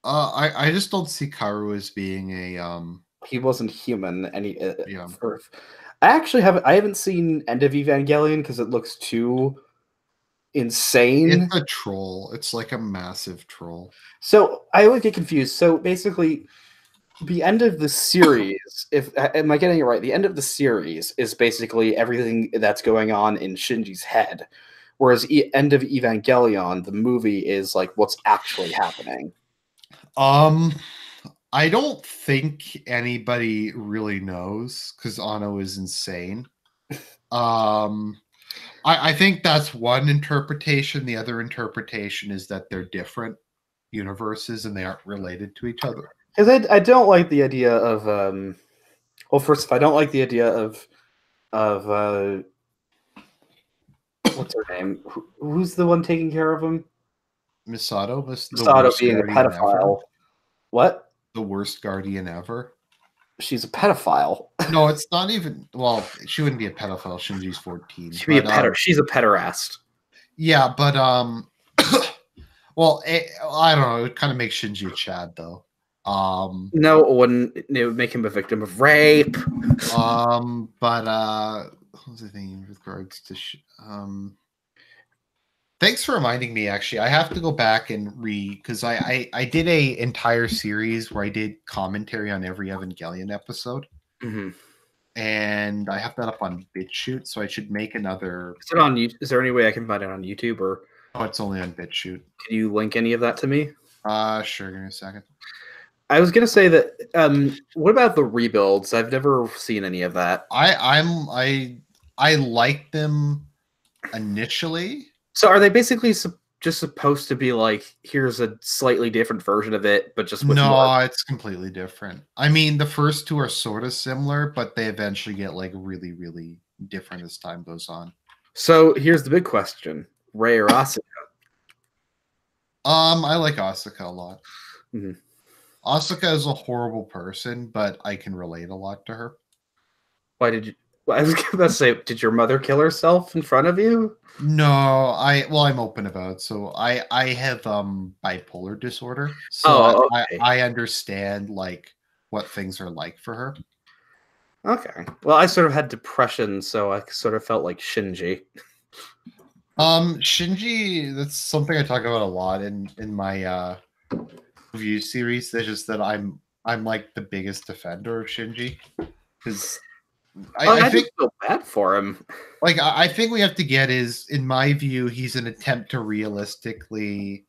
I just don't see Kaoru as being a he wasn't human, and yeah. I haven't seen End of Evangelion because it looks too insane. It's a troll. It's like a massive troll. So I always get confused. So basically, the end of the series, am I getting it right? The end of the series is basically everything that's going on in Shinji's head, whereas End of Evangelion, the movie, is like what's actually happening. I don't think anybody really knows because Anno is insane. I think that's one interpretation. The other interpretation is that they're different universes and they aren't related to each other. Because I don't like the idea of well, first, if I don't like the idea of what's her name? Who's the one taking care of him? Misato being a pedophile. Ever. What? The worst guardian ever. She's a pedophile. No, it's not even. Well, she wouldn't be a pedophile. Shinji's 14. She'd be a pedo. She's a pederast. Yeah, but well, I don't know. It would kind of make Shinji a Chad, though. No, it wouldn't. It would make him a victim of rape. But what was I thinking with regards to? Thanks for reminding me. Actually, I have to go back and read because I did a entire series where I did commentary on every Evangelion episode, and I have that up on BitChute, so I should make another. Is it on? Is there any way I can find it on YouTube or? Oh, it's only on BitChute. Can you link any of that to me? Sure. Give me a second. I was gonna say that. What about the rebuilds? I've never seen any of that. I like them initially. So are they basically just supposed to be like, here's a slightly different version of it, but just with more? It's completely different. I mean, the first two are sort of similar, but they eventually get like really, really different as time goes on. So here's the big question: Rei or Asuka? I like Asuka a lot. Asuka is a horrible person, but I can relate a lot to her. Why did you? I was going to say, did your mother kill herself in front of you? No, I'm open about it. So I have bipolar disorder. So okay. I understand like what things are like for her. Okay. Well, I sort of had depression, so I sort of felt like Shinji. Shinji, that's something I talk about a lot in my review series. That's just that I'm like the biggest defender of Shinji because I think feel bad for him. Like I think we have to get is, in my view, he's an attempt to realistically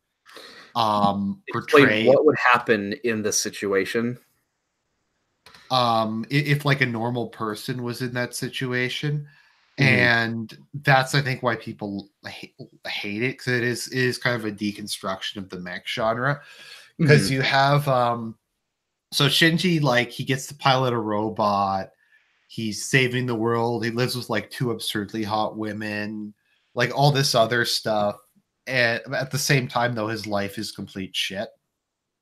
portray what would happen in this situation. If like a normal person was in that situation, and that's I think why people hate it, because it is kind of a deconstruction of the mech genre, because you have so Shinji, like, he gets to pilot a robot. He's saving the world. He lives with like 2 absurdly hot women, like all this other stuff. And at the same time, though, his life is complete shit.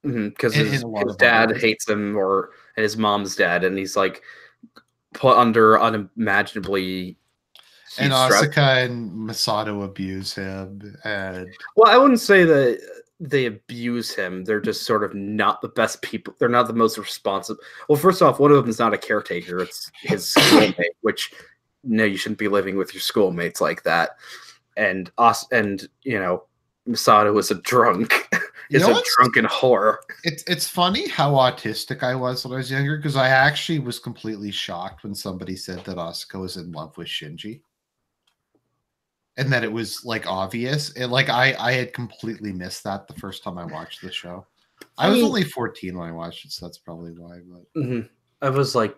Because his dad hates him, and his mom's dad, and he's like put under unimaginably. And Asuka and Masato abuse him. Well, I wouldn't say that they abuse him. They're just sort of not the best people. They're not the most responsive. Well, first off, one of them is not a caretaker. It's his schoolmate, which, no, you shouldn't be living with your schoolmates like that. And Masato is a drunk is a drunken whore. It's funny how autistic I was when I was younger, because I actually was completely shocked when somebody said that Asuka was in love with Shinji. And that it was like obvious. And like I had completely missed that the first time I watched the show. I was only 14 when I watched it, so that's probably why. But I was like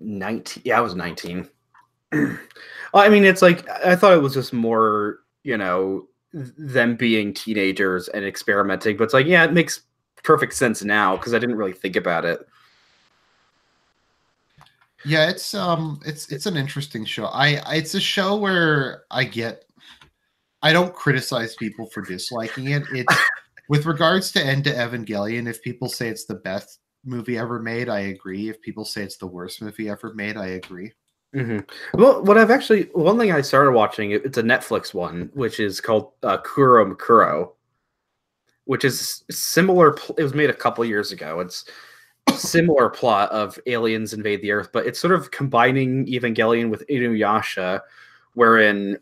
19. Yeah, I was 19. Well, I mean, it's like I thought it was just more, you know, them being teenagers and experimenting. But it's like, yeah, it makes perfect sense now because I didn't really think about it. Yeah, it's an interesting show. It's a show where I don't criticize people for disliking it. It's with regards to End to Evangelion, if people say it's the best movie ever made, I agree. If people say it's the worst movie ever made, I agree. Well, one thing I started watching, it's a Netflix one, which is called Kuro Makuro, which is similar. It was made a couple years ago. It's similar plot of aliens invade the Earth, but it's sort of combining Evangelion with Inuyasha, wherein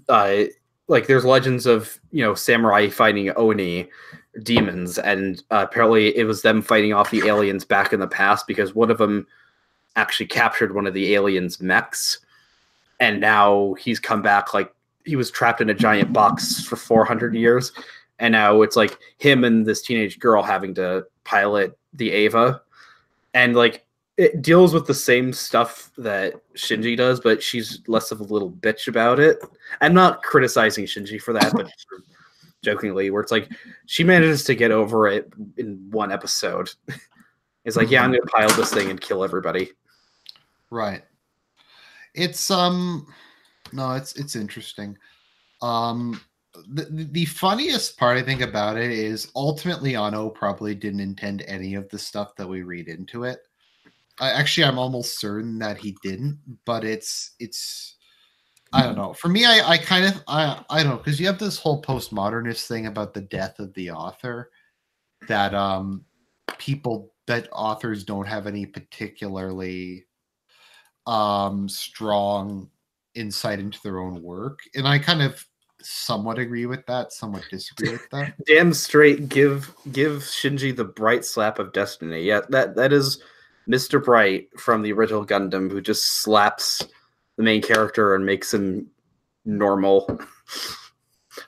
like there's legends of, you know, samurai fighting Oni demons, and apparently it was them fighting off the aliens back in the past because one of them actually captured one of the aliens' mechs, and now he's come back. Like, he was trapped in a giant box for 400 years, and now it's like him and this teenage girl having to pilot the Ava, and like it deals with the same stuff that Shinji does, but she's less of a little bitch about it. I'm not criticizing Shinji for that, but jokingly, where it's like she manages to get over it in one episode. It's like, yeah, I'm gonna pile this thing and kill everybody. Right. It's no, it's interesting. The funniest part I think about it is ultimately Ano probably didn't intend any of the stuff that we read into it. I'm almost certain that he didn't, but it's I don't know. For me, I don't know, because you have this whole postmodernist thing about the death of the author, that that authors don't have any particularly strong insight into their own work, and I kind of somewhat agree with that, somewhat disagree with that. Damn straight, give Shinji the bright slap of destiny. Yeah, that is Mr. Bright from the original Gundam, who just slaps the main character and makes him normal.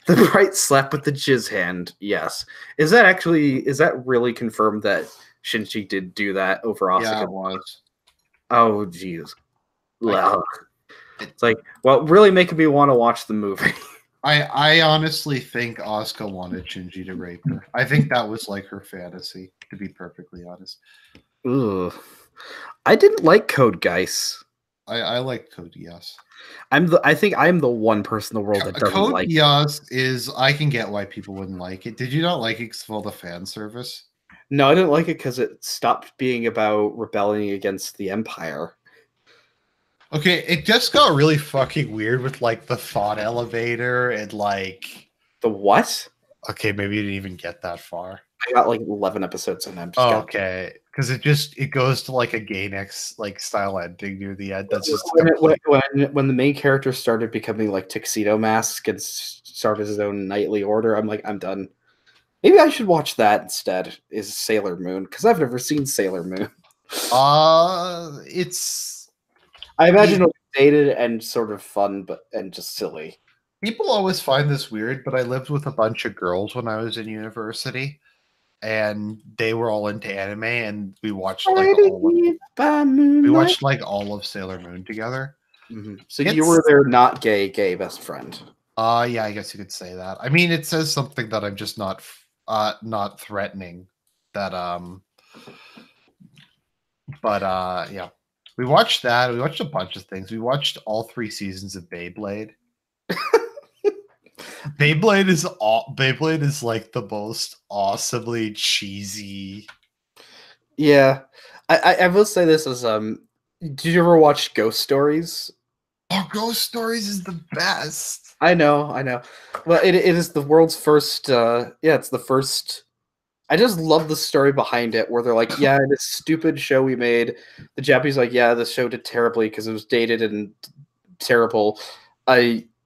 The bright slap with the jizz hand. Yes. Is that really confirmed that Shinji did do that over Asuka? Yeah, it was. Oh, jeez. It's like, well, really making me want to watch the movie. I honestly think Asuka wanted Shinji to rape her. I think that was like her fantasy, to be perfectly honest. Ugh. I didn't like Code Geass. I like Code Geass. I think I'm the one person in the world that doesn't like Code Geass is, I can get why people wouldn't like it. Did you not like it because of all the fan service? No, I didn't like it because it stopped being about rebelling against the Empire. Okay, it just got really fucking weird with like the thought elevator and like the what? Okay, maybe you didn't even get that far. I got like 11 episodes and I'm just okay, because it goes to like a gay next like style ending near the end. That's just when the main character started becoming like Tuxedo Mask and started his own nightly order. I'm like, I'm done. Maybe I should watch that instead. Is Sailor Moon, because I've never seen Sailor Moon. I imagine it was dated and sort of fun, and just silly. People always find this weird, but I lived with a bunch of girls when I was in university, and they were all into anime, and we watched like all of Sailor Moon together. Mm-hmm. So you were their not gay best friend. Yeah, I guess you could say that. I mean, it says something that I'm just not threatening. That yeah. We watched that. We watched a bunch of things. We watched all 3 seasons of Beyblade. Beyblade is like the most awesomely cheesy. Yeah, I will say this as did you ever watch Ghost Stories? Oh, Ghost Stories is the best. I know. Well, it is the world's first. It's the first. I just love the story behind it, where they're like, yeah, this stupid show we made. The Japanese are like, yeah, this show did terribly because it was dated and terrible.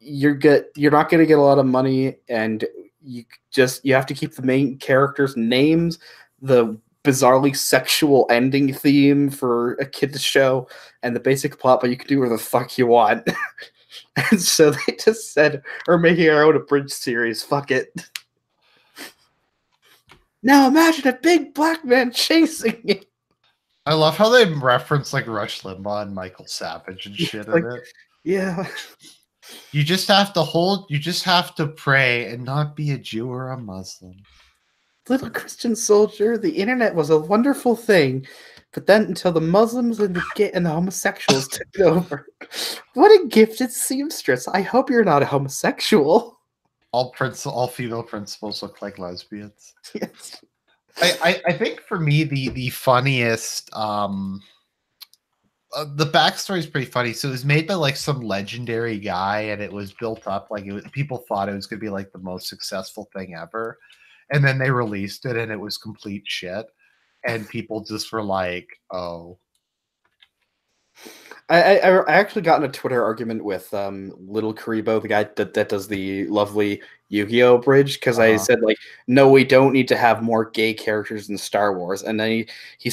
You're not going to get a lot of money, and you have to keep the main characters' names, the bizarrely sexual ending theme for a kids show, and the basic plot, but you can do whatever the fuck you want. And so they just said, we're making our own abridged series, fuck it. Now imagine a big black man chasing you. I love how they reference like Rush Limbaugh and Michael Savage and shit Like, in it. Yeah. You just have to pray and not be a Jew or a Muslim. Little Christian soldier, the internet was a wonderful thing, but then until the Muslims and the homosexuals took it over. What a gifted seamstress. I hope you're not a homosexual. All female principals look like lesbians. Yes. I think for me the funniest the backstory is pretty funny. So it was made by like some legendary guy, and it was built up like people thought it was going to be like the most successful thing ever, and then they released it, and it was complete shit, and people just were like, "Oh." I actually got in a Twitter argument with Little Karibo, the guy that does the lovely Yu-Gi-Oh! Bridge, because I said, like, no, we don't need to have more gay characters in Star Wars. And then he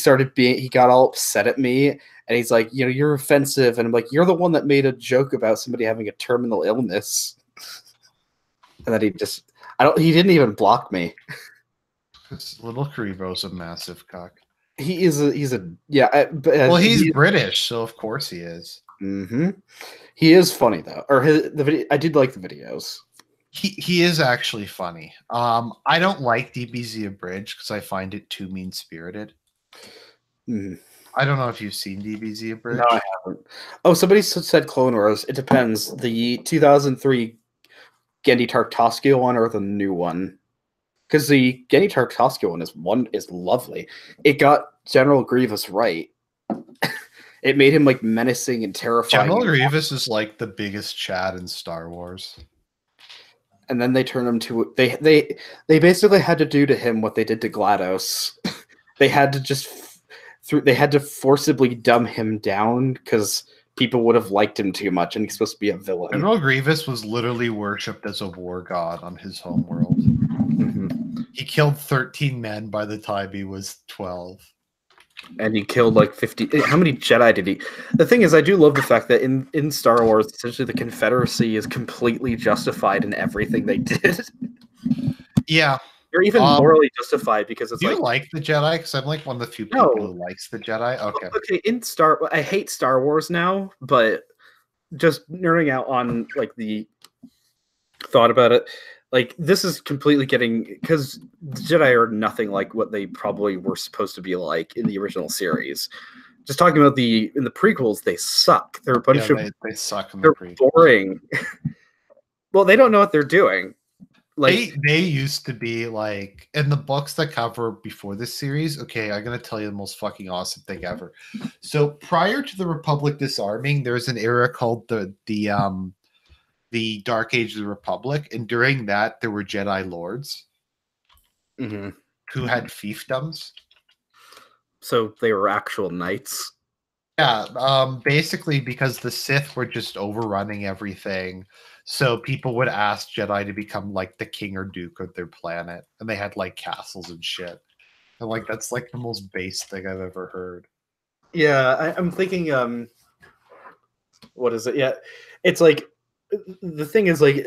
got all upset at me, and he's like, you're offensive. And I'm like, you're the one that made a joke about somebody having a terminal illness. And then he didn't even block me. Little Karibo's a massive cock. He's he's British, so of course he is. Mm-hmm. He is funny though, or the video. I did like the videos. He is actually funny. I don't like DBZ Abridged because I find it too mean spirited. I don't know if you've seen DBZ Abridged. No, I haven't. Oh, somebody said Clone Wars. It depends. The 2003 Genndy Tartakovsky one or the new one. Because the Genndy Tartakovsky one is lovely. It got General Grievous right. It made him like menacing and terrifying. General Grievous is like the biggest Chad in Star Wars. And then they turned him to they basically had to do to him what they did to GLaDOS. They had to forcibly dumb him down because people would have liked him too much, and he's supposed to be a villain. General Grievous was literally worshipped as a war god on his homeworld. He killed 13 men by the time he was 12. And he killed like 50. How many Jedi did he? The thing is, I do love the fact that in Star Wars, essentially the Confederacy is completely justified in everything they did. Yeah. They're even morally justified because it's you like the Jedi? Because I'm like one of the few people who likes the Jedi. Okay. Okay, I hate Star Wars now, but just nerding out on like the thought about it. Like, this is completely getting... Because the Jedi are nothing like what they probably were supposed to be like in the original series. Just talking about in the prequels, they suck. They're a bunch of... They suck in the prequels. They're boring. Well, they don't know what they're doing. Like they used to be like... In the books that cover before this series, okay, I'm going to tell you the most fucking awesome thing ever. So, prior to the Republic disarming, there's an era called the Dark Age of the Republic, and during that there were Jedi Lords who had fiefdoms. So they were actual knights. Yeah, basically because the Sith were just overrunning everything, so people would ask Jedi to become like the king or duke of their planet, and they had like castles and shit. And like that's like the most base thing I've ever heard. Yeah, I'm thinking. What is it? Yeah, it's like. The thing is, like,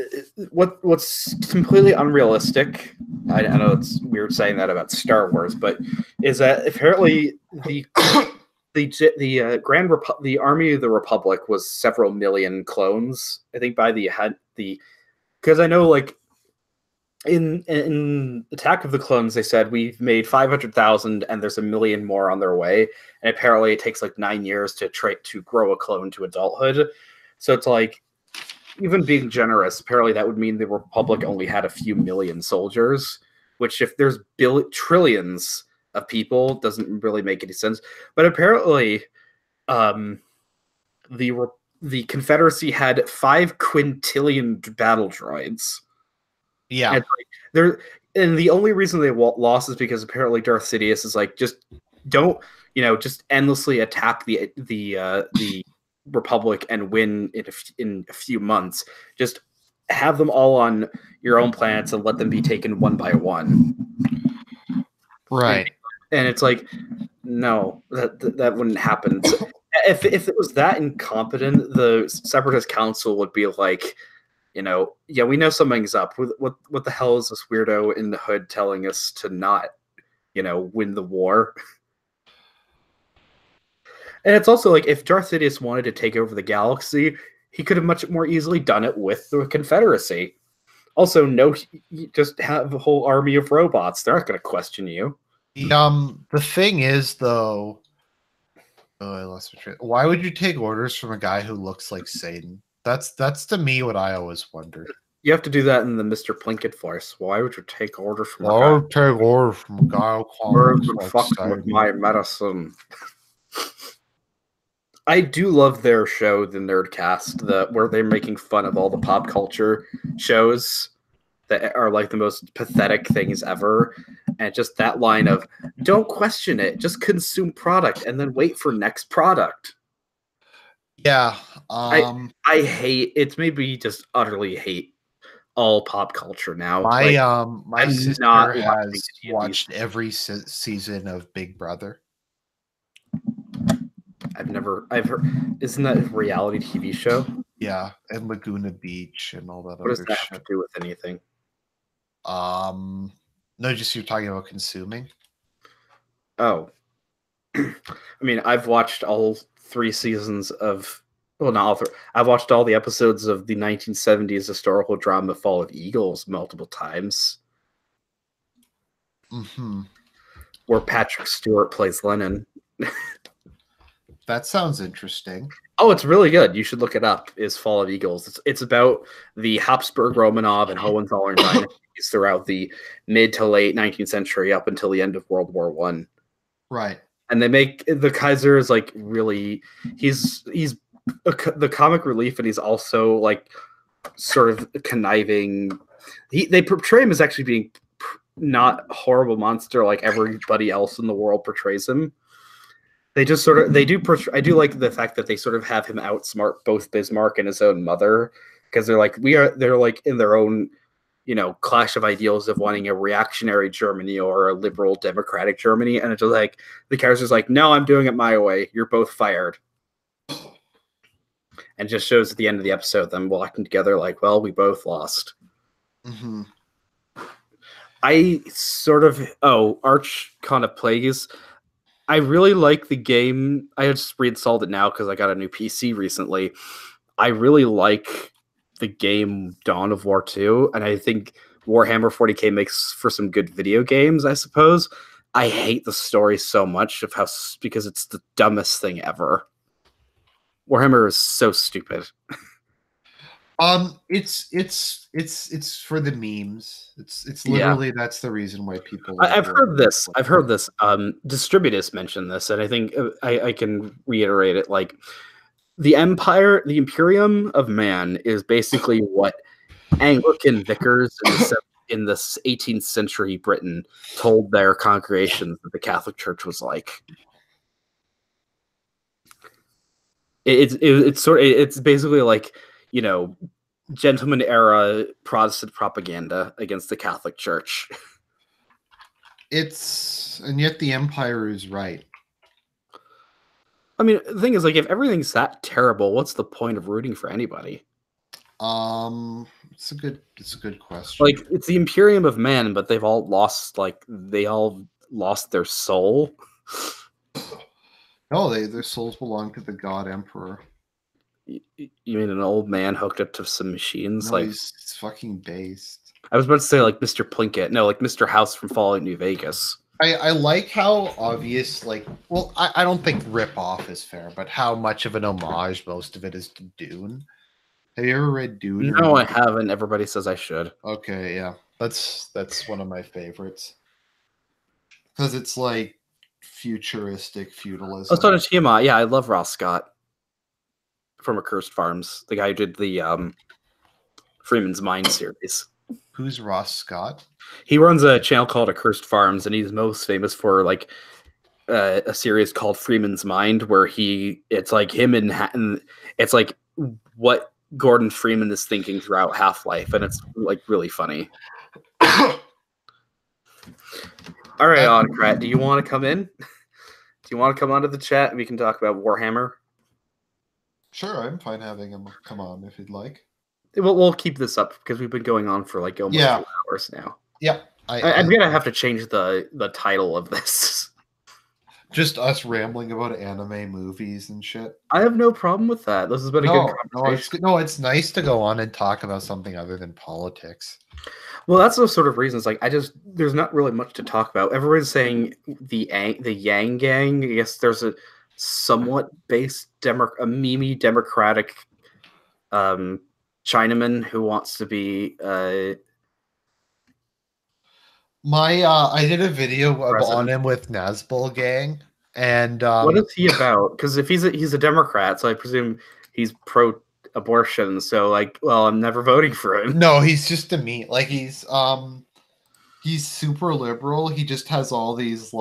what's completely unrealistic. I know it's weird saying that about Star Wars, but is that apparently the Army of the Republic was several million clones. I think by because I know like in Attack of the Clones they said we've made 500,000 and there's 1 million more on their way, and apparently it takes like 9 years to grow a clone to adulthood. So it's like. Even being generous, apparently that would mean the Republic only had a few million soldiers, which if there's trillions of people, doesn't really make any sense. But apparently, the Confederacy had 5 quintillion battle droids. Yeah. And the only reason they lost is because apparently Darth Sidious is like, just don't, just endlessly attack the Republic and win in a few months. Just have them all on your own planets and let them be taken one by one. Right. And it's like, no, that wouldn't happen. So if it was that incompetent, the Separatist Council would be like, yeah, we know something's up. What the hell is this weirdo in the hood telling us to not, win the war? And it's also like, if Darth Sidious wanted to take over the galaxy, he could have much more easily done it with the Confederacy. Also, no, just have a whole army of robots. They're not going to question you. The thing is, though, I lost my train. Why would you take orders from a guy who looks like Satan? That's to me what I always wondered. You have to do that in the Mr. Plinkett voice. Why would you take orders from a guy? I would take orders from a guy who looks like Satan. With my medicine. I do love their show, the Nerdcast, where they're making fun of all the pop culture shows that are like the most pathetic things ever. And just that line of, don't question it, just consume product and then wait for next product. Yeah. I hate, it's made me just utterly hate all pop culture now. My sister has watched every season of Big Brother. I've heard, isn't that a reality TV show? Yeah, and Laguna Beach and all that. What does that have to do with anything? No, just you're talking about consuming. Oh, I mean, I've watched all 3 seasons of, well, not all 3. I've watched all the episodes of the 1970s historical drama Fall of Eagles multiple times. Mm-hmm. Where Patrick Stewart plays Lennon. That sounds interesting. Oh, it's really good. You should look it up. Is Fall of Eagles. It's about the Habsburg, Romanov, and Hohenzollern dynasties throughout the mid to late 19th century up until the end of World War I. Right. And they make the Kaiser is like really he's the comic relief, and he's also like sort of conniving. They portray him as actually being not a horrible monster like everybody else in the world portrays him. They just sort of, I do like the fact that they sort of have him outsmart both Bismarck and his own mother, because they're like in their own, clash of ideals of wanting a reactionary Germany or a liberal democratic Germany. And it's just like, the character's like, no, I'm doing it my way. You're both fired. And just shows at the end of the episode them walking together like, well, we both lost. Mm-hmm. I sort of, Arch Con of Plagues. I really like the game. I just reinstalled it now because I got a new PC recently. I really like the game Dawn of War 2, and I think Warhammer 40k makes for some good video games, I suppose. I hate the story so much because it's the dumbest thing ever. Warhammer is so stupid. It's for the memes. It's literally that's the reason why people. I've heard this. Distributus mentioned this, and I think I can reiterate it. Like the Imperium of Man is basically what Anglican vicars in the 18th century Britain told their congregations that the Catholic Church was like. It's basically like, gentleman era Protestant propaganda against the Catholic Church. And yet the Empire is right. I mean, the thing is, like, if everything's that terrible, what's the point of rooting for anybody? It's a good question. Like, it's the Imperium of Man, but they've all lost their soul. No, their souls belong to the God Emperor. You mean an old man hooked up to some machines? No, like he's fucking based. I was about to say like Mr. Plinkett. No, like Mr. House from Fallout New Vegas. I like how obvious, I don't think rip off is fair, but how much of an homage most of it is to Dune. Have you ever read Dune? No, I haven't. Everybody says I should. Okay, yeah. That's one of my favorites. Because it's like futuristic feudalism. Oh, so did Tiamat. Yeah, I love Ross Scott from Accursed Farms, the guy who did the Freeman's Mind series. Who's Ross Scott? He runs a channel called Accursed Farms, and he's most famous for like a series called Freeman's Mind, where it's like him and it's like what Gordon Freeman is thinking throughout Half-Life, and it's like really funny. All right, Autocrat, do you want to come in? Do you want to come onto the chat and we can talk about Warhammer? Sure, I'm fine having him come on if you'd like. We'll keep this up because we've been going on for like almost 2 hours now. Yeah. I'm gonna have to change the title of this. Just us rambling about anime movies and shit. I have no problem with that. This has been a good conversation. It's nice to go on and talk about something other than politics. Well, that's those sort of reasons. Like, there's not really much to talk about. Everyone's saying the Yang Gang. I guess there's a somewhat based a meme democratic Chinaman who wants to be I did a video on him with Nazbol Gang, and what is he about? Because if he's a Democrat, so I presume he's pro-abortion. So I'm never voting for him. No, he's just a meme. Like he's super liberal. He just has all these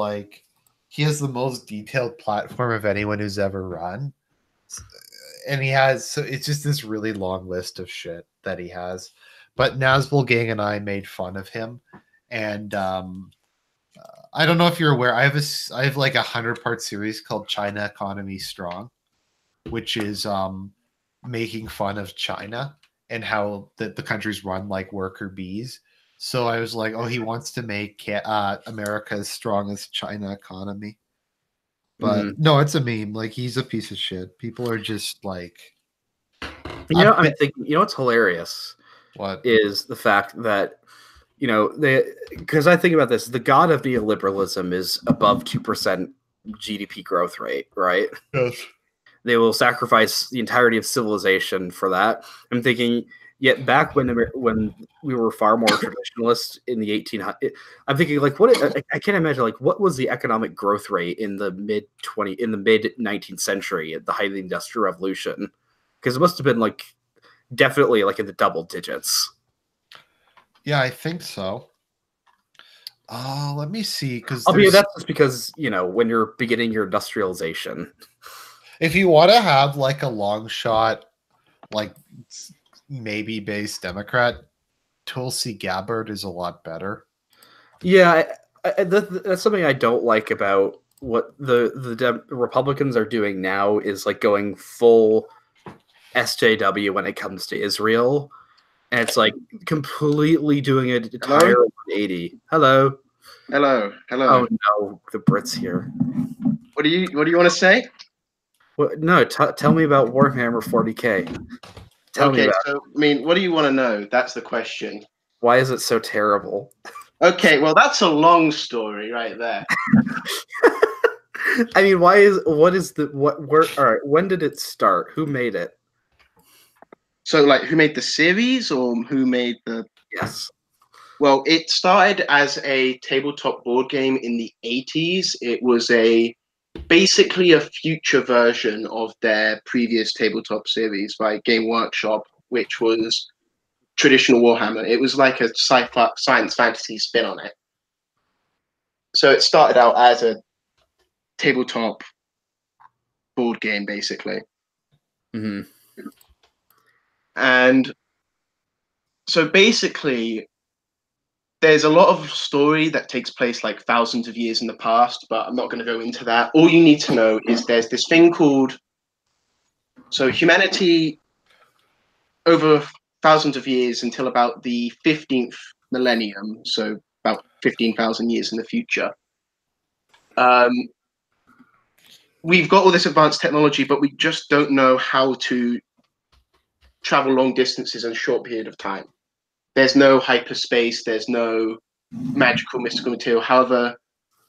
he has the most detailed platform of anyone who's ever run, and it's just this really long list of shit that he has. But Nazbol Gang and I made fun of him. And I don't know if you're aware, I have like a 100-part series called China Economy Strong, which is making fun of China and how the country's run like worker bees. So I was like, oh, he wants to make America as strong as China economy. But no, it's a meme. Like, he's a piece of shit. People are just like, I'm thinking, what's hilarious? What is the fact that because I think about this, the god of neoliberalism is above 2% GDP growth rate, right? Yes. They will sacrifice the entirety of civilization for that. I'm thinking, yet back when we were far more traditionalist in the 1800s, I'm thinking I can't imagine what was the economic growth rate in the mid 19th century at the height of the Industrial Revolution? Because it must have been definitely in the double digits. Yeah, I think so. Let me see. That's just because, when you're beginning your industrialization. If you want to have a long shot, maybe based Democrat, Tulsi Gabbard is a lot better. Yeah, that's something I don't like about what the Republicans are doing now is going full SJW when it comes to Israel. And it's completely doing an entire 180. Hello. Oh no, the Brits here. What do you want to say? No, tell me about Warhammer 40k. Tell me about it. What do you want to know? That's the question. Why is it so terrible? Okay, well, that's a long story right there. All right, when did it start? Who made it? So, who made the series or who made the... Yes. Well, it started as a tabletop board game in the 80s. It was basically a future version of their previous tabletop series by Game Workshop, which was traditional Warhammer. It was like a sci-fi science fantasy spin on it. So it started out as a tabletop board game, basically. Mm-hmm. And so basically, there's a lot of story that takes place thousands of years in the past, but I'm not going to go into that. All you need to know is there's this thing called... So humanity, over thousands of years until about the 15th millennium, so about 15,000 years in the future, we've got all this advanced technology, but we just don't know how to travel long distances in a short period of time. There's no hyperspace, there's no magical mystical material. However,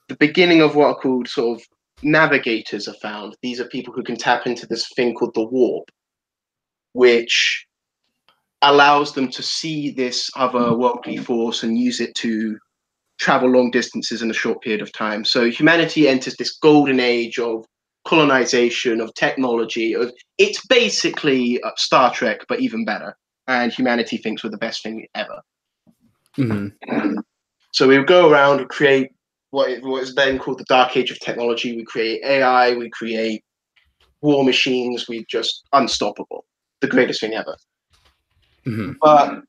the beginning of what are called sort of navigators are found. These are people who can tap into this thing called the warp, which allows them to see this other worldly force and use it to travel long distances in a short period of time. So humanity enters this golden age of colonization, of technology. It's basically Star Trek, but even better. And humanity thinks we're the best thing ever. Mm-hmm. So we would go around and create what is then called the Dark Age of technology. We create AI, we create war machines, we just unstoppable. The greatest thing ever. But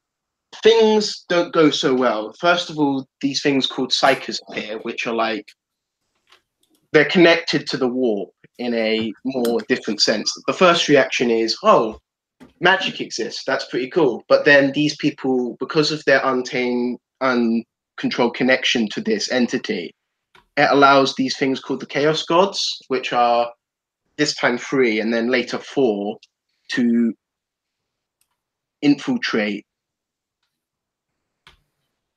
things don't go so well. First of all, these things called psychers appear, which are like they're connected to the warp in a more different sense. The first reaction is, oh, magic exists. That's pretty cool. But then these people, because of their uncontrolled connection to this entity, it allows these things called the Chaos Gods, which are this time 3 and then later 4, to infiltrate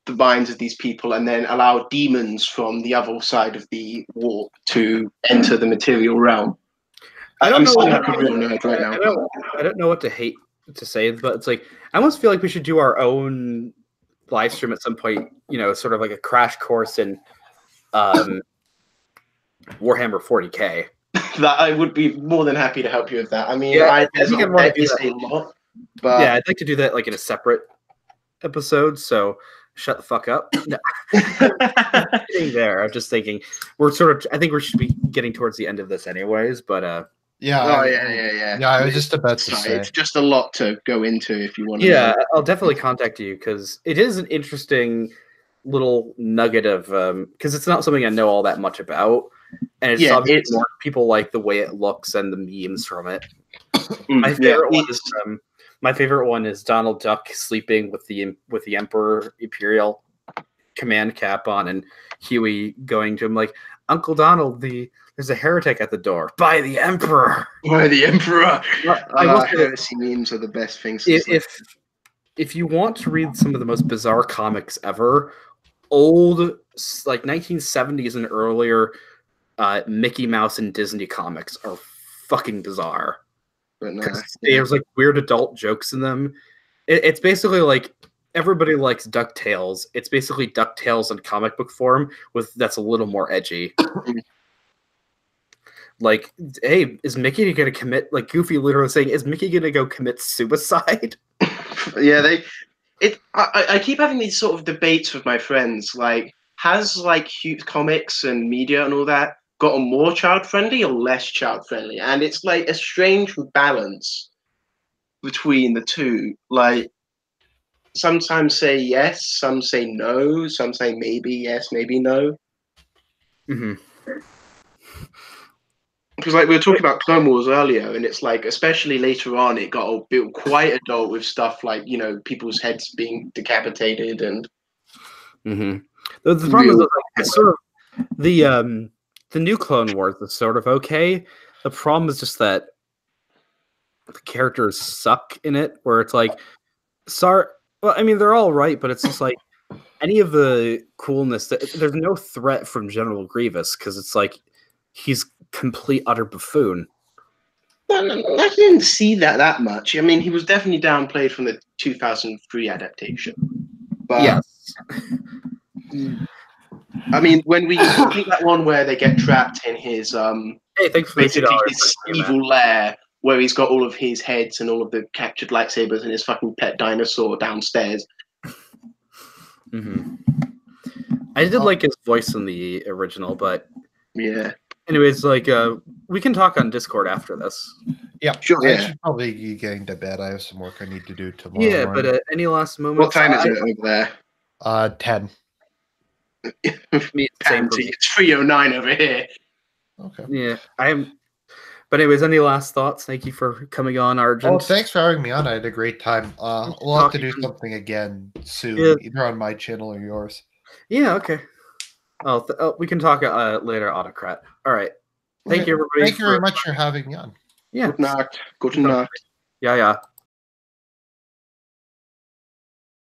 the minds of these people and then allow demons from the other side of the warp to enter the material realm. I'm still like a real nerd right now. I don't know what to say, but it's like I almost feel like we should do our own live stream at some point. You know, sort of like a crash course in Warhammer 40K. That I would be more than happy to help you with that. I mean, Yeah, I think I'd want to do a lot, but yeah, I'd like to do that like in a separate episode. So shut the fuck up. No. Getting there. I'm just thinking I think we should be getting towards the end of this anyways, but Yeah. Yeah, I was just about to say. It's just a lot to go into if you want to. Yeah, I'll definitely contact you because it is an interesting little nugget of because it's not something I know all that much about, and it's more people like the way it looks and the memes from it. My favorite one is Donald Duck sleeping with the Emperor Imperial command cap on, and Huey going to him like, Uncle Donald, there's a heretic at the door. By the Emperor. By the Emperor. Heresy memes are the best things. If you want to read some of the most bizarre comics ever, old like 1970s and earlier Mickey Mouse and Disney comics are fucking bizarre. There's like weird adult jokes in them. It's basically like everybody likes DuckTales. It's basically DuckTales in comic book form that's a little more edgy. Like, hey, is Mickey gonna commit? Like Goofy literally saying, "Is Mickey gonna go commit suicide?" Yeah, I keep having these sort of debates with my friends. Like, has like comics and media and all that gotten more child friendly or less child friendly? And it's like a strange balance between the two. Like, sometimes say yes, some say no, some say maybe yes, maybe no. Because like we were talking about Clone Wars earlier, and it's like, especially later on, it got quite adult with stuff like, you know, people's heads being decapitated and. The problem is like, it's sort of the new Clone Wars is sort of okay. The problem is just that the characters suck in it, where it's like, sorry. Well, I mean, they're all right, but it's just like any of the coolness. There's no threat from General Grievous because it's like he's complete utter buffoon. Well, I didn't see that much. I mean, he was definitely downplayed from the 2003 adaptation. But yes. I mean, when we think that one where they get trapped in his hey, thanks for basically his evil lair, where he's got all of his heads and all of the captured lightsabers and his fucking pet dinosaur downstairs. I did like his voice in the original, but yeah. Anyways, like we can talk on Discord after this. Yeah, sure. I should probably be getting to bed. I have some work I need to do tomorrow. Yeah, morning. But any last moments? What time is it over there? 10. It's 3:09 over here. Okay. Yeah, But anyways, any last thoughts? Thank you for coming on, Argent. Well, thanks for having me on. I had a great time. We'll have to do something again soon, either on my channel or yours. Yeah. Okay. We can talk later, Autocrat. All right. Thank you, everybody. Thank you very much for having me on. Yeah. Good night. Good night. Yeah.